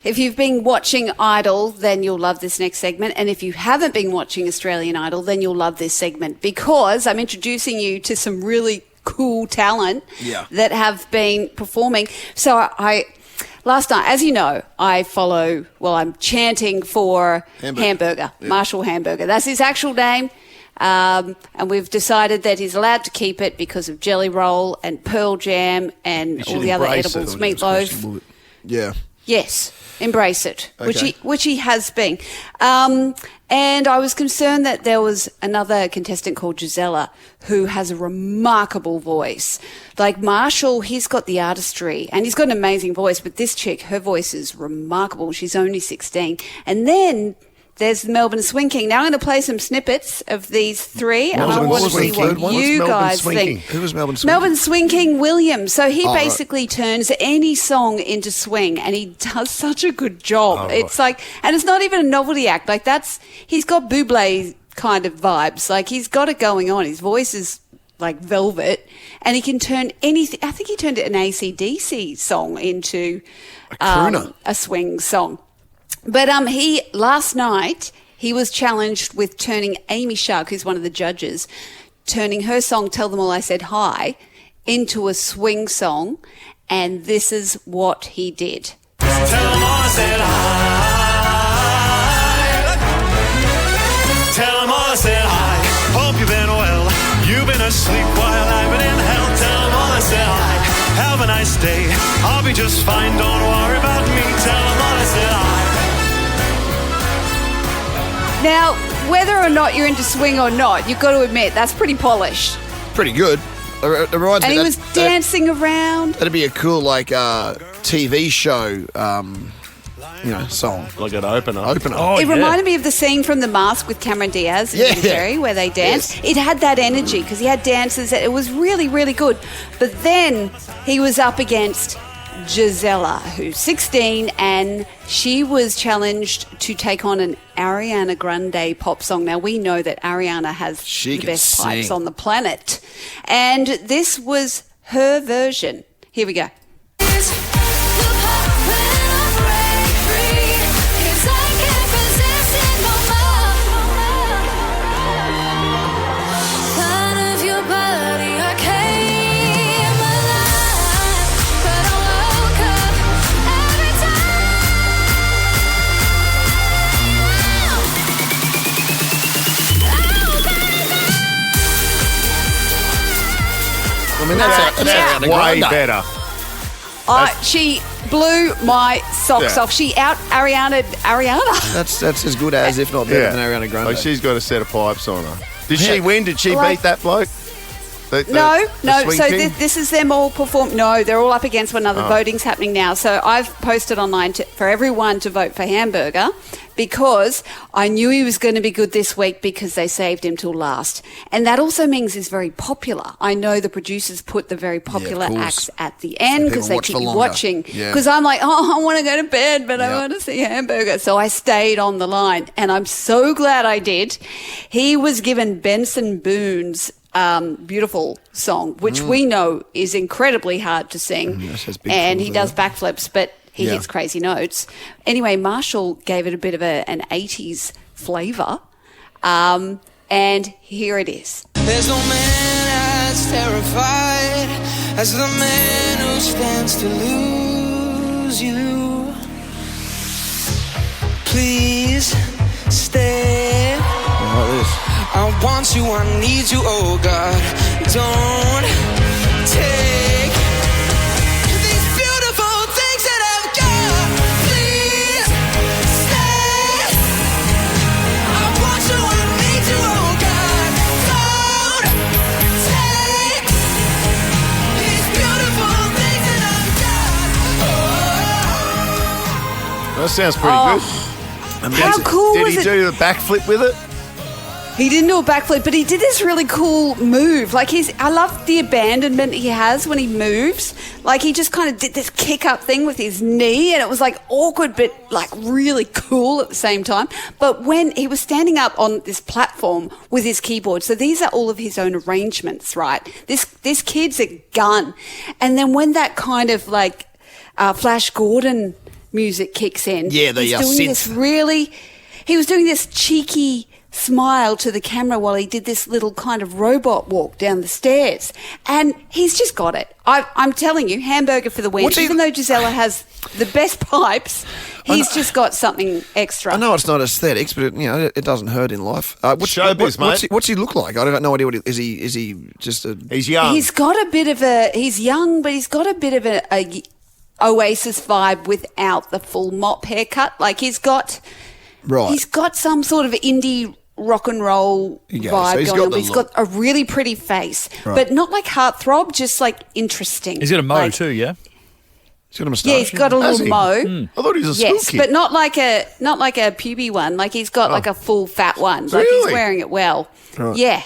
If you've been watching Idol, then you'll love this next segment. And if you haven't been watching Australian Idol, then you'll love this segment because I'm introducing you to some really cool talent that have been performing. So last night, as you know, I'm chanting for Hamburger, Marshall Hamburger. That's his actual name. And we've decided that he's allowed to keep it because of Jelly Roll and Pearl Jam and all the other edibles, meatloaf. Yeah. Yes, embrace it, which he has been. And I was concerned that there was another contestant called Gisela who has a remarkable voice. Like Marshall, he's got the artistry and he's got an amazing voice, but this chick, her voice is remarkable. She's only 16. And then there's the Melbourne Swing King. Now I'm going to play some snippets of these 3, and I want to see what you guys think. Who was Melbourne Swing King? Melbourne Swing King Williams. So he basically turns any song into swing, and he does such a good job. It's like, and it's not even a novelty act. Like he's got Bublé kind of vibes. Like he's got it going on. His voice is like velvet, and he can turn anything. I think he turned an AC/DC song into a swing song. But last night he was challenged with turning Amy Shark, who's one of the judges, turning her song "Tell Them All I Said Hi" into a swing song, and this is what he did. Tell them all I said hi. Tell them all I said hi. Hope you've been well. You've been asleep while I've been in hell. Tell them all I said hi. Have a nice day. I'll be just fine. Don't worry about me. Tell them all I said hi. Now, whether or not you're into swing or not, you've got to admit that's pretty polished. Pretty good. It reminds And me he was dancing around. That'd be a cool TV show, song. Like an opener. It reminded me of the scene from The Mask with Cameron Diaz and Jim Carrey where they danced. Yes. It had that energy because he had dancers. It was really, really good. But then he was up against Gisela, who's 16, and she was challenged to take on an Ariana Grande pop song. Now, we know that Ariana has the best pipes on the planet. And this was her version. Here we go. I mean, that's way better. She blew my socks off. She out Ariana. That's as good as, if not better than Ariana Grande. Like she's got a set of pipes on her. Did she win? Did she beat that bloke? No. the So swing king? this is them all perform. No, they're all up against one another. Voting's happening now. So I've posted online for everyone to vote for Hamburger because I knew he was going to be good this week because they saved him till last. And that also means he's very popular. I know the producers put the very popular acts at the end because they keep you watching. Because I'm like, I want to go to bed, but I want to see Hamburger. So I stayed on the line, and I'm so glad I did. He was given Benson Boone's beautiful song, which we know is incredibly hard to sing, and he does backflips, but he hits crazy notes. Anyway, Marshall gave it a bit of an 80s flavour, and here it is. There's no man as terrified as the man who stands to lose you. Please stay. I want you, I need you, oh God. Don't take these beautiful things that I've got. Please stay. I want you, I need you, oh God. Don't take these beautiful things that I've got. That sounds pretty good. How cool did was he it? do the backflip with it? He didn't do a backflip, but he did this really cool move. Like I love the abandonment he has when he moves. Like he just kind of did this kick up thing with his knee, and it was like awkward, but like really cool at the same time. But when he was standing up on this platform with his keyboard, so these are all of his own arrangements, right? This kid's a gun. And then when that kind of like Flash Gordon music kicks in, he was doing this cheeky smile to the camera while he did this little kind of robot walk down the stairs, and he's just got it. I'm telling you, Hamburger for the win. Even though Gisela has the best pipes, he's just got something extra. I know it's not aesthetics, but it doesn't hurt in life. What's he look like? I have no idea what is he. Is he just a? He's young. He's got a bit of a. He's young, but he's got a bit of a Oasis vibe without the full mop haircut. Like he's got some sort of indie rock and roll vibe going on. He's got a really pretty face, but not like heartthrob, just like interesting. He's got a mo too, yeah. He's got a moustache. Yeah, he's got a little mo. I thought he was a school kid. But not like a puby one. Like he's got like a full fat one. Like Really? he's wearing it well. Right. Yeah.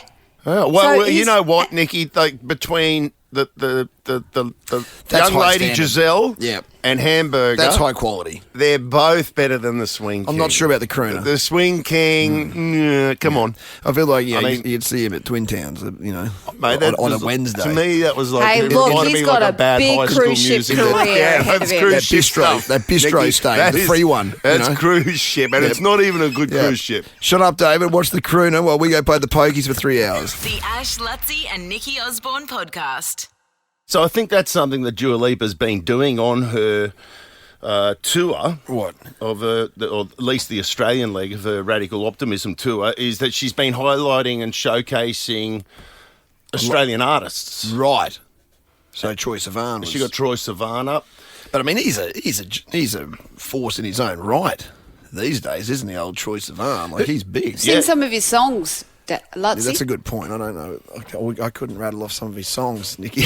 Oh, well, you know what, Nikki? Like between the That's young high lady standard. Giselle Yeah. and Hamburger. That's high quality. They're both better than the Swing King. I'm not sure about the crooner. The Swing King, come on. I feel like, I mean- you'd see him at Twin Towns, Mate, that on a was- Wednesday. To me, that was like... Hey, it look, reminded he's me got like a bad big high school cruise ship music. career Yeah, ahead that's of him. cruise That ship bistro- stuff. that bistro Nikki, stay, that the is- free one, you That's know. cruise ship, and it's not even a good cruise ship. Shut up, David. Watch the crooner while we go play the pokies for 3 hours. The Ash, Luttsy and Nikki Osborne podcast. So I think that's something that Dua Lipa's been doing on her tour. What? Of or at least the Australian leg of her Radical Optimism tour, is that she's been highlighting and showcasing Australian artists. Right. So Troye Sivan was... She got Troye Sivan up. But I mean, he's a force in his own right these days, isn't he, old Troye Sivan? Like, he's big. Sing some of his songs, Luttsy. Yeah, that's a good point. I don't know. I couldn't rattle off some of his songs, Nikki.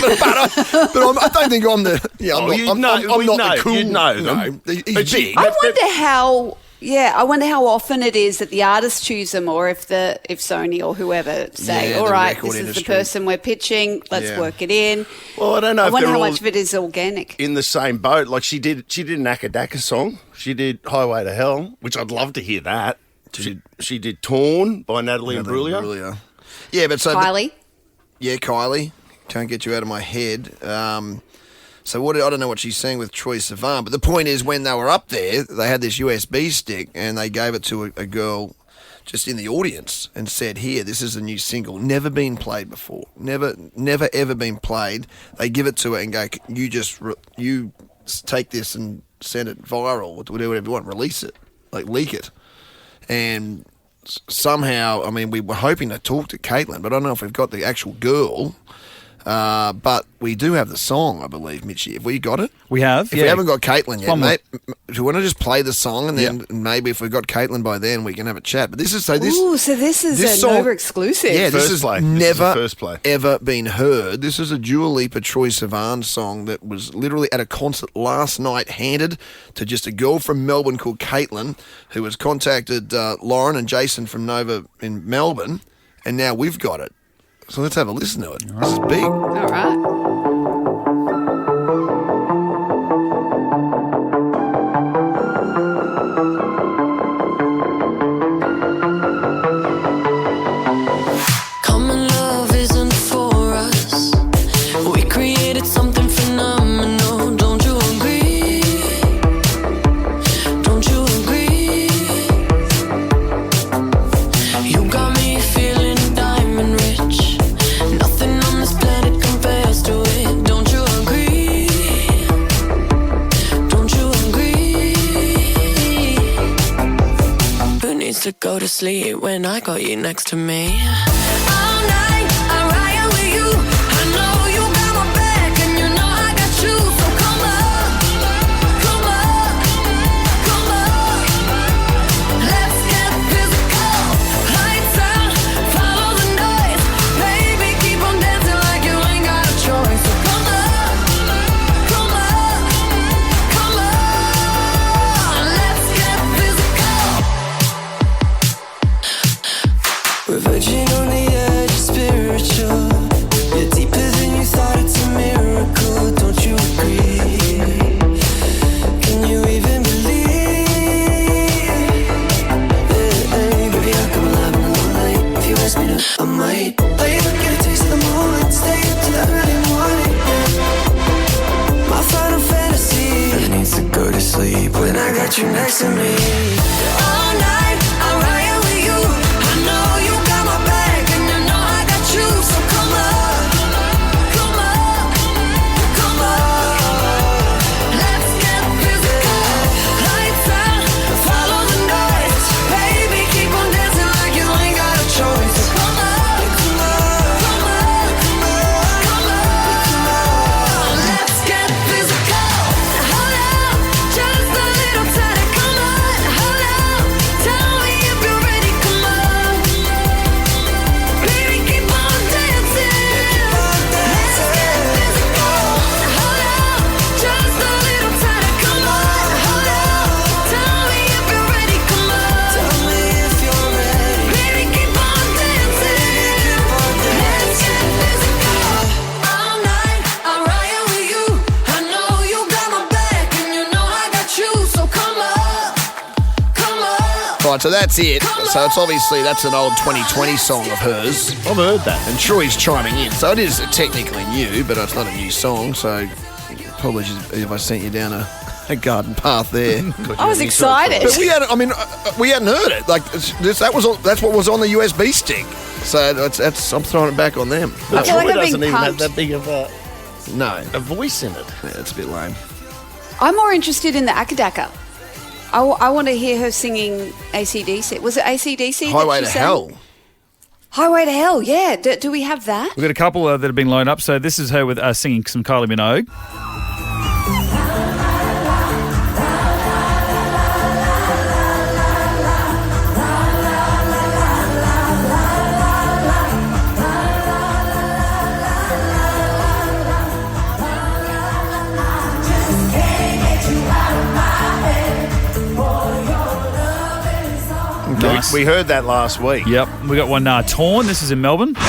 but I don't think I'm the. Yeah, I'm not the cool. You'd know them. No, he's big. I wonder how. Yeah, I wonder how often it is that the artists choose them, or if Sony or whoever say, Yeah, "All the right, record this is industry. the person we're pitching. Let's Yeah. work it in." Well, I don't know. I if wonder they're how all much of it is organic. in the same boat. Like she did an Akadaka song. She did Highway to Hell, which I'd love to hear that. She did Torn by Natalie Imbruglia. Yeah, but so Kylie. Kylie. Can't get you out of my head. So I don't know what she's saying with Troye Sivan, but the point is, when they were up there, they had this USB stick and they gave it to a girl just in the audience and said, "Here, this is a new single, never been played before, never ever been played." They give it to her and go, "You take this and send it viral, or do whatever you want, release it, like leak it." And somehow, I mean, we were hoping to talk to Caitlin, but I don't know if we've got the actual girl. But we do have the song, I believe, Mitchie. Have we got it? We have. If we haven't got Caitlin yet, One more. mate, do you want to just play the song and then maybe if we've got Caitlin by then, we can have a chat? But this is Ooh, so this is a song- Nova exclusive. Yeah, this First is play. This is never the first play. ever been heard. This is a Dua Lipa Troye Sivan song that was literally at a concert last night, handed to just a girl from Melbourne called Caitlin, who has contacted Lauren and Jason from Nova in Melbourne, and now we've got it. So let's have a listen to it. This is big. All right. Common love isn't for us. We created something phenomenal. Don't you agree? Don't you agree? You got me feeling diamond rich. Nothing on this planet compares to it. Don't you agree? Don't you agree? Who needs to go to sleep when I got you next to me? All night, I ride with you. I know you got my back, and you know I got you. So come on, come on, come on. Let's get physical. Lights out, follow the noise. Baby, keep on dancing like you ain't got a choice. So come on, come on, come on. Let's get physical. We're verging on the edge of spiritual. You're deeper than you thought, it's a miracle. Don't you agree? Can you even believe? Hey, baby, I'll come alive in the night. If you ask me to, I might. Later, get a taste of the moment. Stay up to the early morning. My final fantasy. I need to go to sleep when I got you next to me. All night, I ride with you. I know you got my back, and you know I got you. So come on, come on, come on. Let's get physical. Lights out, follow the noise. Baby, keep on dancing like you ain't got a choice. So come on, come on, come on, come on. Let's get physical. Hold up, just a little tighter. Come on, hold up. fine. So that's it. So it's obviously, that's an old 2020 song of hers. I've heard that. And Troy's chiming in. So it is technically new, but it's not a new song. So apologies if I sent you down a garden path there. I was excited. But we hadn't heard it. Like that's what was on the USB stick. So I'm throwing it back on them. But I feel like Troy I'm being doesn't even have pumped. that big of a No. voice in it. Yeah, it's a bit lame. I'm more interested in the Akadaka. I want to hear her singing AC/DC. Was it AC/DC? Highway to Hell. Highway to Hell, yeah. Do we have that? We've got a couple that have been lined up. So this is her with singing some Kylie Minogue. Nice. We heard that last week. Yep. We got one Torn. This is in Melbourne. That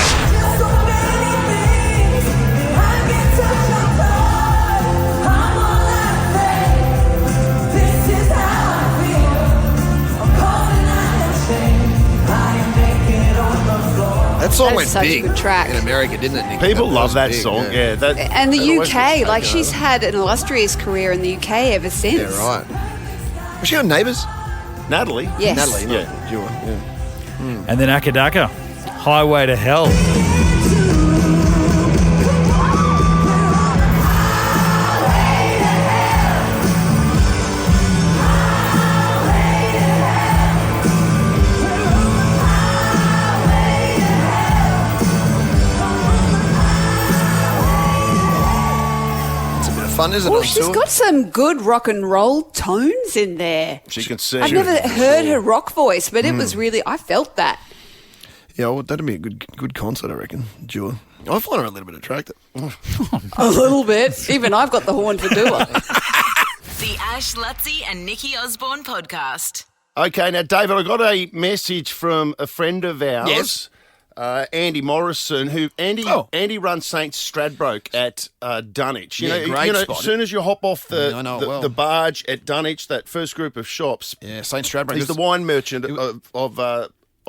song That is went such a big good track. in America, didn't it, Nikki? People That love was that big, song. Yeah. That, And the that always UK, gets like taken she's over. had an illustrious career in the UK ever since. Yeah, right. Was she on Neighbours? Natalie. Yes. Natalie, Yeah. not Jewel. Yeah. And then Akadaka. Highway to Hell. Fun, isn't Oh, it? she's got some good rock and roll tones in there. She can sing. I've never heard her rock voice, but it was really, I felt that. Yeah, well, that'd be a good concert, I reckon, Jewel. I find her a little bit attractive. A little bit. Even I've got the horn for Dua. The Ash, Luttsy and Nikki Osborne podcast. Okay, now, David, I got a message from a friend of ours. Yes. Andy Morrison, Andy runs St. Stradbroke at Dunwich. Yeah, great spot. As soon as you hop off I know it well. the barge at Dunwich, that first group of shops. Yeah, St. Stradbroke. He's the wine merchant of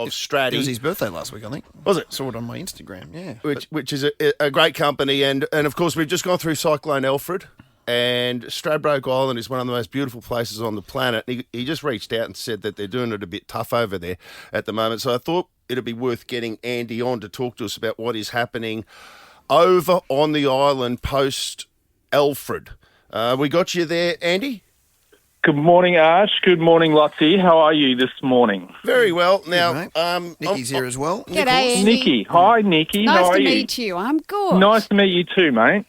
Straddy. It was his birthday last week, I think. Was it? Saw it on my Instagram, yeah. Which is a great company. And of course, we've just gone through Cyclone Alfred. And Stradbroke Island is one of the most beautiful places on the planet. He just reached out and said that they're doing it a bit tough over there at the moment. So I thought it'd be worth getting Andy on to talk to us about what is happening over on the island post Alfred. We got you there, Andy? Good morning, Ash. Good morning, Luttsy. How are you this morning? Very well. Now, Nikki's here as well. G'day, Andy. Nikki. Hi, Nikki. Nice How are to you? meet you. I'm good. Nice to meet you too, mate.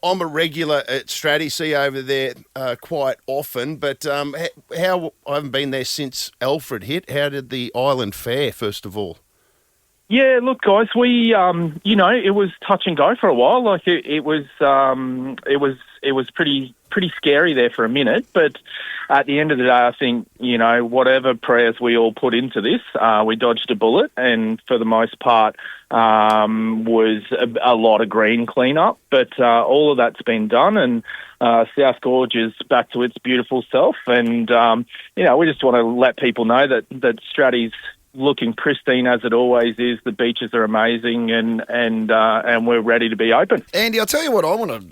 I'm a regular at Straddy, see over there quite often, but how I haven't been there since Alfred hit. How did the island fare, first of all? Yeah, look, guys, we, it was touch and go for a while. Like it was pretty scary there for a minute. But at the end of the day, I think whatever prayers we all put into this, we dodged a bullet, and for the most part, was a lot of green cleanup. But all of that's been done, and South Gorge is back to its beautiful self. And we just want to let people know that Straddy's looking pristine as it always is. The beaches are amazing, and we're ready to be open. Andy, I'll tell you what I want to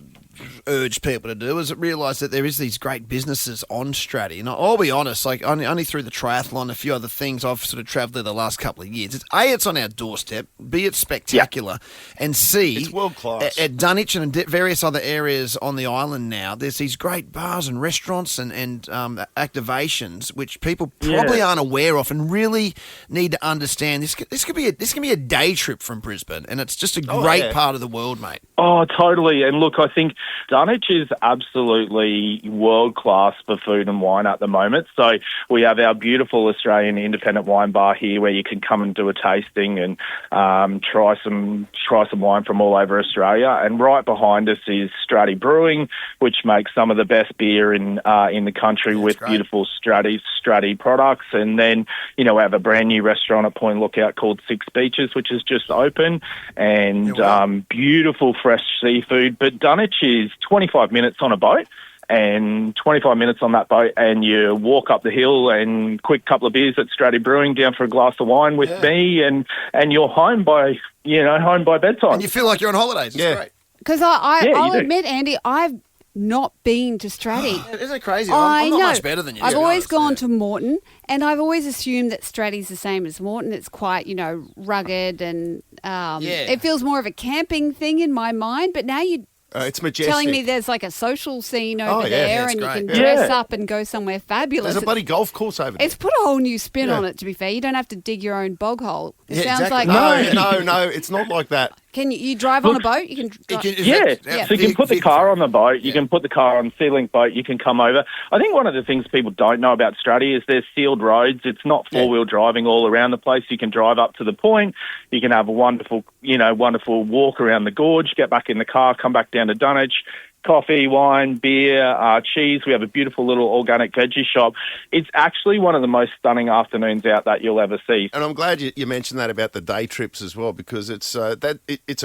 urge people to do is realise that there is these great businesses on Straddy. And I'll be honest, like only through the triathlon, a few other things, I've sort of travelled there the last couple of years. It's on our doorstep, B, it's spectacular, and C, it's world class. At Dunwich and in various other areas on the island now, there's these great bars and restaurants and activations which people probably aren't aware of and really need to understand. This can be a day trip from Brisbane, and it's just a great part of the world, mate. Oh, totally. And look, I think Dunwich is absolutely world-class for food and wine at the moment. So we have our beautiful Australian independent wine bar here where you can come and do a tasting and try some wine from all over Australia. And right behind us is Straddy Brewing, which makes some of the best beer in the country with beautiful Straddy products. And then, we have a brand new restaurant at Point Lookout called Six Beaches, which is just open, and beautiful fresh seafood. But Dunwich is 25 minutes on a boat, and 25 minutes on that boat, and you walk up the hill and quick couple of beers at Stratty Brewing, down for a glass of wine with me, and you're home by bedtime. And you feel like you're on holidays. It's great. Because I'll admit, Andy, I've not been to Stratty. Isn't it crazy? I I'm not know. much better than you. I've always gone to Moreton, and I've always assumed that Stratty's the same as Moreton. It's quite, rugged, and it feels more of a camping thing in my mind. But now you're it's majestic. telling me there's like a social scene over yeah. there, Yeah, and you great. can dress up and go somewhere fabulous. There's a bloody golf course over there. It's put a whole new spin on it, to be fair. You don't have to dig your own bog hole. It sounds exactly. like... No, it's not like that. Can you drive on a boat? You can. So you can put the car on the boat. You can put the car on Sea-Link boat. You can come over. I think one of the things people don't know about Stratty is there's sealed roads. It's not four-wheel driving all around the place. You can drive up to the point. You can have a wonderful walk around the gorge, get back in the car, come back down to Dunwich. Coffee, wine, beer, cheese. We have a beautiful little organic veggie shop. It's actually one of the most stunning afternoons out that you'll ever see. And I'm glad you mentioned that about the day trips as well, because it's a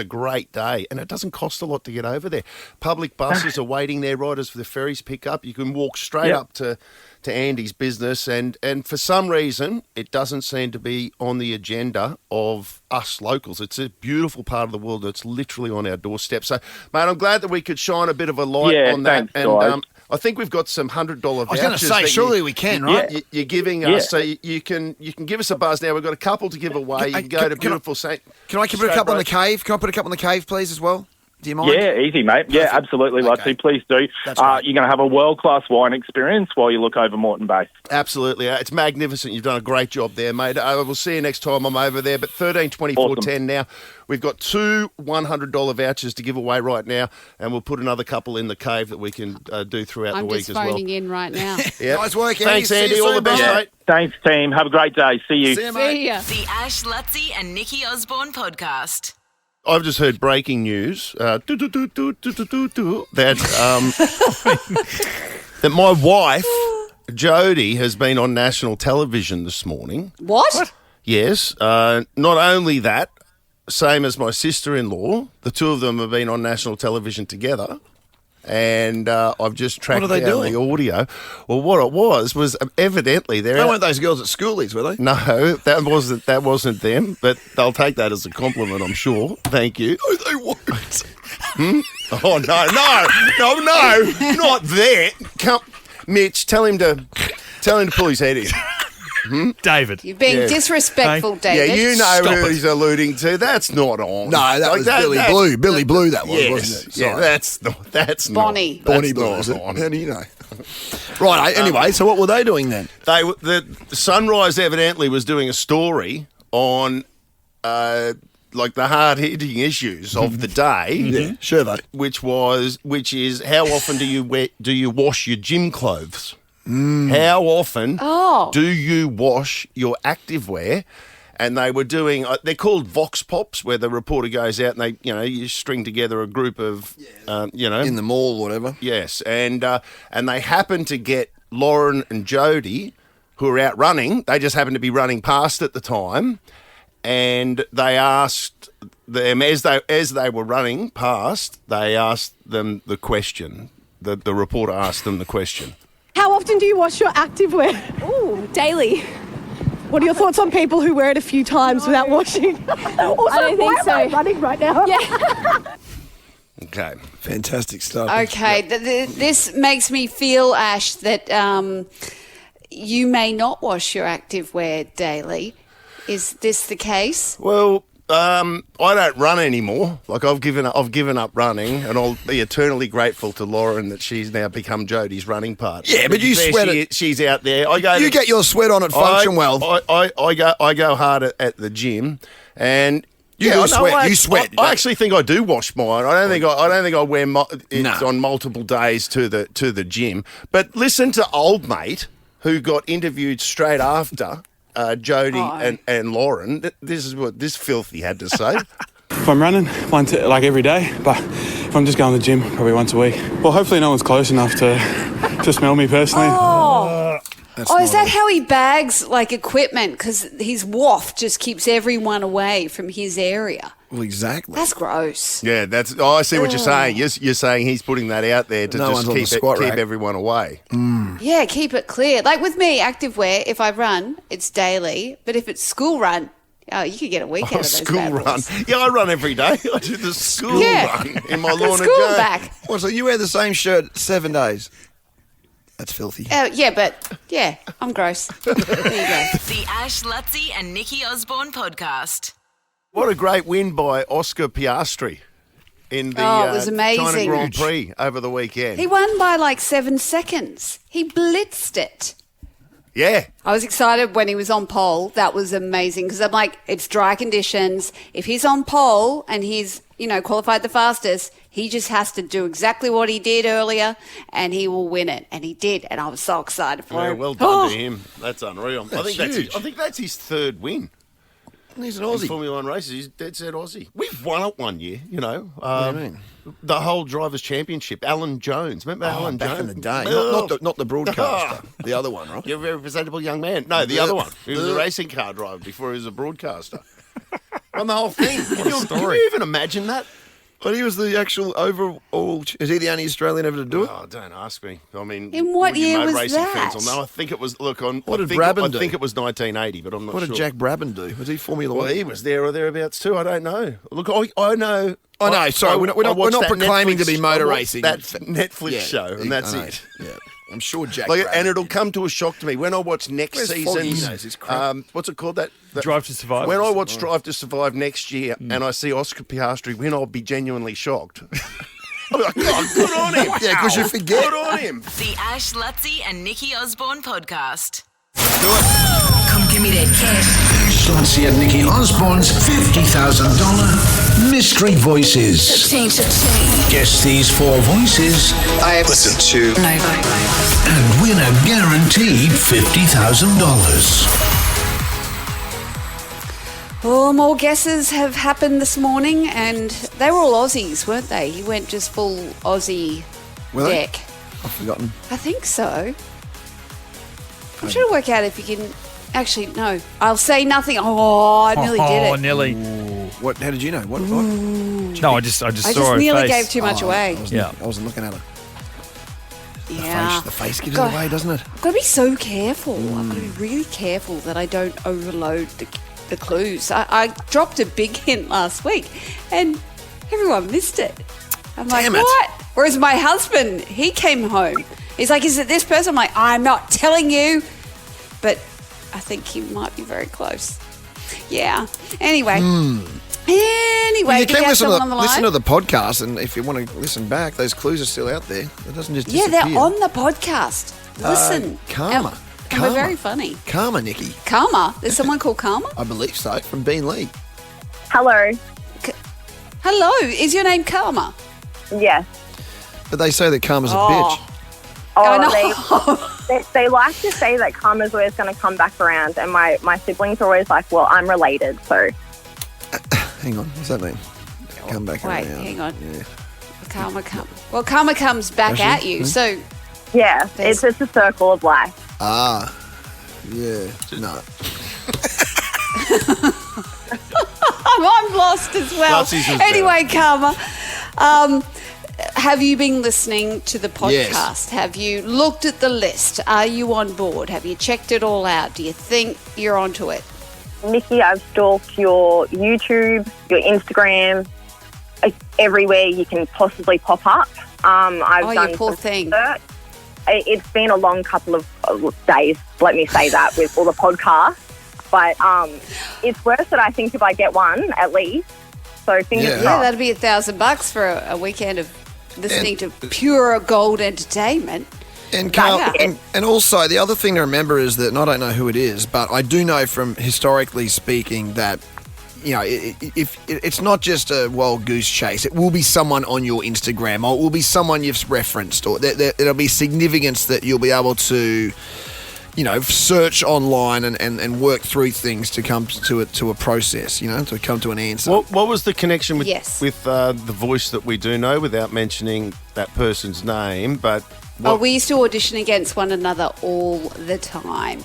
great day, and it doesn't cost a lot to get over there. Public buses are waiting there, riders for the ferries pick up. You can walk straight up to Andy's business, and for some reason it doesn't seem to be on the agenda of us locals. It's a beautiful part of the world that's literally on our doorstep. So, mate, I'm glad that we could shine a bit of a light on that. Thanks, guys. And I think we've got some $100 vouchers. I was going to say, surely we can, right? You're giving us, so you can give us a buzz now. We've got a couple to give away. You can go to beautiful St. Can I put a couple in the cave? Can I put a couple in the cave, please, as well? Do you mind? Yeah, easy, mate. Yeah, absolutely, Luttsy. Please do. You're going to have a world-class wine experience while you look over Moreton Bay. Absolutely. It's magnificent. You've done a great job there, mate. We'll see you next time I'm over there. But 13, 24, 10 now. We've got two $100 vouchers to give away right now, and we'll put another couple in the cave that we can do throughout the week as well. I'm just phoning in right now. Nice work, Andy. Thanks, Andy. All the best, mate. Thanks, team. Have a great day. See you. See you, mate. See ya. The Ash, Luttsy and Nikki Osborne podcast. I've just heard breaking news that that my wife, Jodie, has been on national television this morning. What? Yes. Not only that, same as my sister-in-law, the two of them have been on national television together. And I've just tracked down the audio. Well, what it was evidently they weren't those girls at schoolies, were they? No, that wasn't them. But they'll take that as a compliment, I'm sure. Thank you. No, they won't. Oh no, not that. Come, Mitch, tell him to pull his head in. David. You're being disrespectful, David. Yeah, you know who he's alluding to. That's not on. No, that was Billy Blue. Billy Blue, that was, wasn't it? Yeah, that's Bonnie. Bonnie Blue, is it? How do you know? Right, anyway, so what were they doing then? The Sunrise evidently was doing a story on like the hard-hitting issues of the day. Yeah, sure they. Which is how often do you wash your gym clothes? How often do you wash your activewear? And they were doing, they're called Vox Pops, where the reporter goes out and you string together a group of, in the mall or whatever. Yes, and they happened to get Lauren and Jodie, who are out running. They just happened to be running past at the time, and they asked them as they were running past. They asked them the question. The reporter asked them the question. How often do you wash your activewear? Ooh, daily. What are your thoughts on people who wear it a few times without washing? Also, I don't think so. Am I running right now? Yeah. Okay. Fantastic stuff. Okay, this makes me feel, Ash, that you may not wash your activewear daily. Is this the case? Well, I don't run anymore. Like I've given up running, and I'll be eternally grateful to Lauren that she's now become Jodie's running partner. Yeah, but you sweat it. She's out there. You get your sweat on at Function Well. I go hard at the gym, and you sweat. I actually think I do wash mine. I don't think I wear it on multiple days to the gym. But listen to old mate who got interviewed straight after Jodie and Lauren. This is what this filthy had to say. If I'm running every day, but if I'm just going to the gym probably once a week. Well, hopefully no one's close enough to smell me personally. Is that how he bags like equipment? Because his waft just keeps everyone away from his area. Well, exactly. That's gross. Yeah, that's. Oh, I see what you're saying. You're saying he's putting that out there to just keep everyone away. Yeah, keep it clear. Like with me, activewear, if I run, it's daily. But if it's school run, you could get a week out of those school bad run. boys. Yeah, I run every day. I do the school run in my lawn and school Joe. back. Well, so you wear the same shirt 7 days? That's filthy. Yeah, I'm gross. There you go. The Ash, Luttsy and Nikki Osborne podcast. What a great win by Oscar Piastri in the it was amazing. China Grand Prix over the weekend. He won by like 7 seconds. He blitzed it. Yeah. I was excited when he was on pole. That was amazing because I'm like, it's dry conditions. If he's on pole and he's, qualified the fastest, he just has to do exactly what he did earlier and he will win it. And he did. And I was so excited for him. Well done to him. That's unreal. That's I think that's his third win. He's an Aussie. In Formula One races, he's dead set Aussie. We've won it one year, what do you mean? The whole Drivers' Championship. Alan Jones. Remember Alan back Jones? in the day. Oh. Not the broadcaster. The other one, right? You're a very presentable young man. No, the other one. He was a racing car driver before he was a broadcaster. On the whole thing. Can you even imagine that? But he was the actual overall... Is he the only Australian ever to do it? Oh, don't ask me. I mean... In what year was racing that? Fans will know. I think it was... Look, I What did Brabham do? I think it was 1980, but I'm not sure. What did Jack Brabham do? Was he Formula One? Well, he was there or thereabouts too. I don't know. Look, I know... I know, sorry, we're not proclaiming to be motor racing. That Netflix show, and that's it. Yeah. I'm sure Jack and it'll come to a shock to me when I watch next season's... what's it called? That Drive to Survive. When I watch Drive to Survive next year and I see Oscar Piastri win, I'll be genuinely shocked. I'll be like, oh, good on him. Yeah, because you forget. Good on him. The Ash, Luttsy and Nikki Osborne podcast. Come give me that cash. Ash, Luttsy and Nikki Osborne's $50,000 Mystery Voices. Guess these 4 voices. I have listened to And win a guaranteed $50,000. Well, more guesses have happened this morning, and they were all Aussies, weren't they? He went just full Aussie deck. I've forgotten. I think so. I'm trying to work out if you can... Actually, no. I'll say nothing. Oh, I nearly did it. Oh, nearly. What? How did you know? What? No, I just saw her face. I just nearly gave too much away. I wasn't looking at her. Yeah. The face gives it away, doesn't it? I've got to be so careful. I've got to be really careful that I don't overload the clues. I dropped a big hint last week and everyone missed it. I'm like, what? Whereas my husband, he came home. He's like, is it this person? I'm like, I'm not telling you. But I think he might be very close. Yeah. Anyway. Anyway, you can listen on to the podcast, and if you want to listen back, those clues are still out there. It doesn't just disappear. Yeah, they're on the podcast. Listen. Karma. And we're very funny. Karma, Nikki. Karma? There's someone called Karma? I believe so, from Bean Lee. Hello. Hello. Is your name Karma? Yes. But they say that Karma's a bitch. They like to say that karma's always going to come back around, and my siblings are always like, well, I'm related, so... Hang on, what's that mean? Come back around. Wait, hang on. Yeah. Karma comes back at you, so... Yeah, it's just a circle of life. Ah, yeah, no. I'm lost as well. Anyway, Karma, have you been listening to the podcast? Yes. Have you looked at the list? Are you on board? Have you checked it all out? Do you think you're onto it? Nikki, I've stalked your YouTube, your Instagram, everywhere you can possibly pop up. I've done you poor thing. Research. It's been a long couple of days, let me say that, with all the podcasts. But it's worth it, I think, if I get one, at least. So fingers crossed. Yeah, that'd be $1,000 for a weekend of listening to pure gold entertainment. And also, the other thing to remember is that, and I don't know who it is, but I do know from historically speaking that, you know, if it's not just a wild goose chase, it will be someone on your Instagram, or it will be someone you've referenced, or there'll be significance that you'll be able to, you know, search online and work through things to come to a process, you know, to come to an answer. What was the connection with Yes. with the voice that we do know, without mentioning that person's name, but Oh, we used to audition against one another all the time.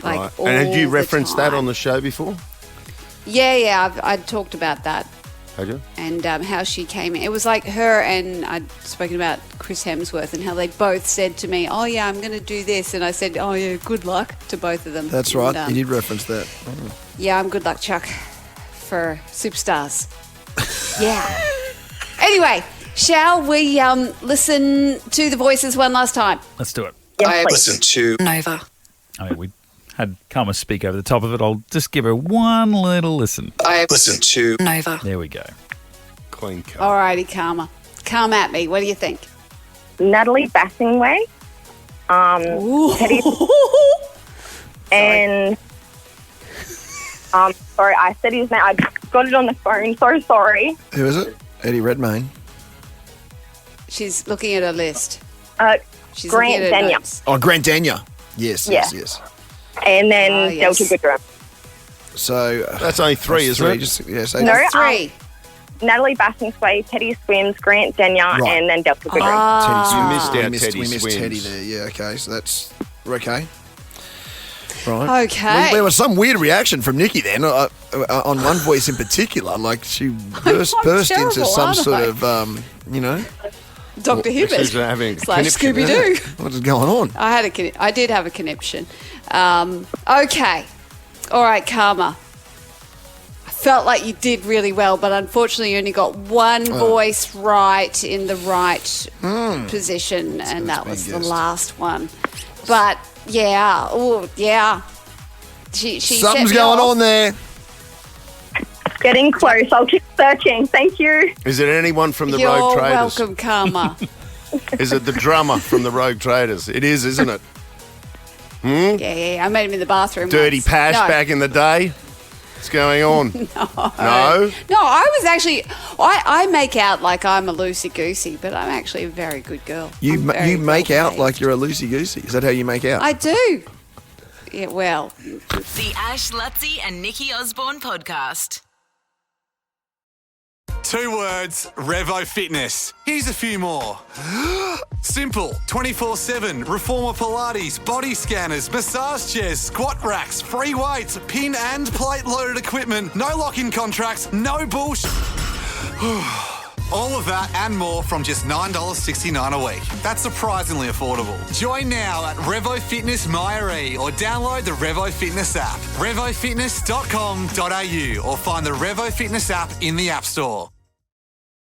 Like, Right. all And had you the referenced that time. on the show before? Yeah, I'd talked about that. Had you? And how she came in. It was like her and I'd spoken about Chris Hemsworth and how they both said to me, oh, yeah, I'm going to do this. And I said, oh, yeah, good luck to both of them. That's right. And, You did reference that. Oh. yeah, I'm good luck, Chuck, for superstars. Yeah. Anyway, shall we listen to the voices one last time? Let's do it. Listen to Nova. I mean, we had Karma speak over the top of it. I'll just give her one little listen. listen to Nova. There we go. Clean cut. All righty, Karma. Come at me. What do you think? Natalie Bassingway. Teddy. And sorry, I said his name. I got it on the phone. So sorry. Who is it? Eddie Redmayne. She's looking at her list. She's Grant looking at her Dania. notes. Oh, Grant Dania. Yes. And then Ah, yes. Delta Goodrum. So That's only three, that's isn't it? So No, Three. Natalie Bassingway, Teddy Swims, Grant Dania, Right. and then Delta Goodrum. Teddy You missed out we Teddy missed Swims. Teddy there. Yeah, okay. So that's okay. Right. Okay. There was some weird reaction from Nikki then on one voice in particular. Like she burst terrible, into some aren't sort I? of, Dr. Hibbert She's having a slash conniption. Scooby-Doo. what is going on? I did have a conniption. Okay. All right, Karma. I felt like you did really well, but unfortunately you only got one voice right in the right position, and that was the last one. But, yeah. Oh, yeah. She Something's set me going off. on there. Getting close. I'll keep searching. Thank you. Is it anyone from the You're Rogue Traders? welcome, Karma. Is it the drummer from the Rogue Traders? It is, isn't it? Yeah. I met him in the bathroom. Dirty once. Pash No. back in the day? What's going on? No? No, I was actually. I make out like I'm a loosey goosey, but I'm actually a very good girl. You I'm very make out well-behaved. like you're a loosey goosey. Is that how you make out? I do. Yeah, well, The Ash, Luttsy and Nikki Osborne podcast. 2 words, Revo Fitness. Here's a few more. Simple, 24/7, Reformer Pilates, body scanners, massage chairs, squat racks, free weights, pin and plate loaded equipment, no lock-in contracts, no bullshit. All of that and more from just $9.69 a week. That's surprisingly affordable. Join now at Revo Fitness Myre or download the Revo Fitness app. RevoFitness.com.au or find the Revo Fitness app in the App Store.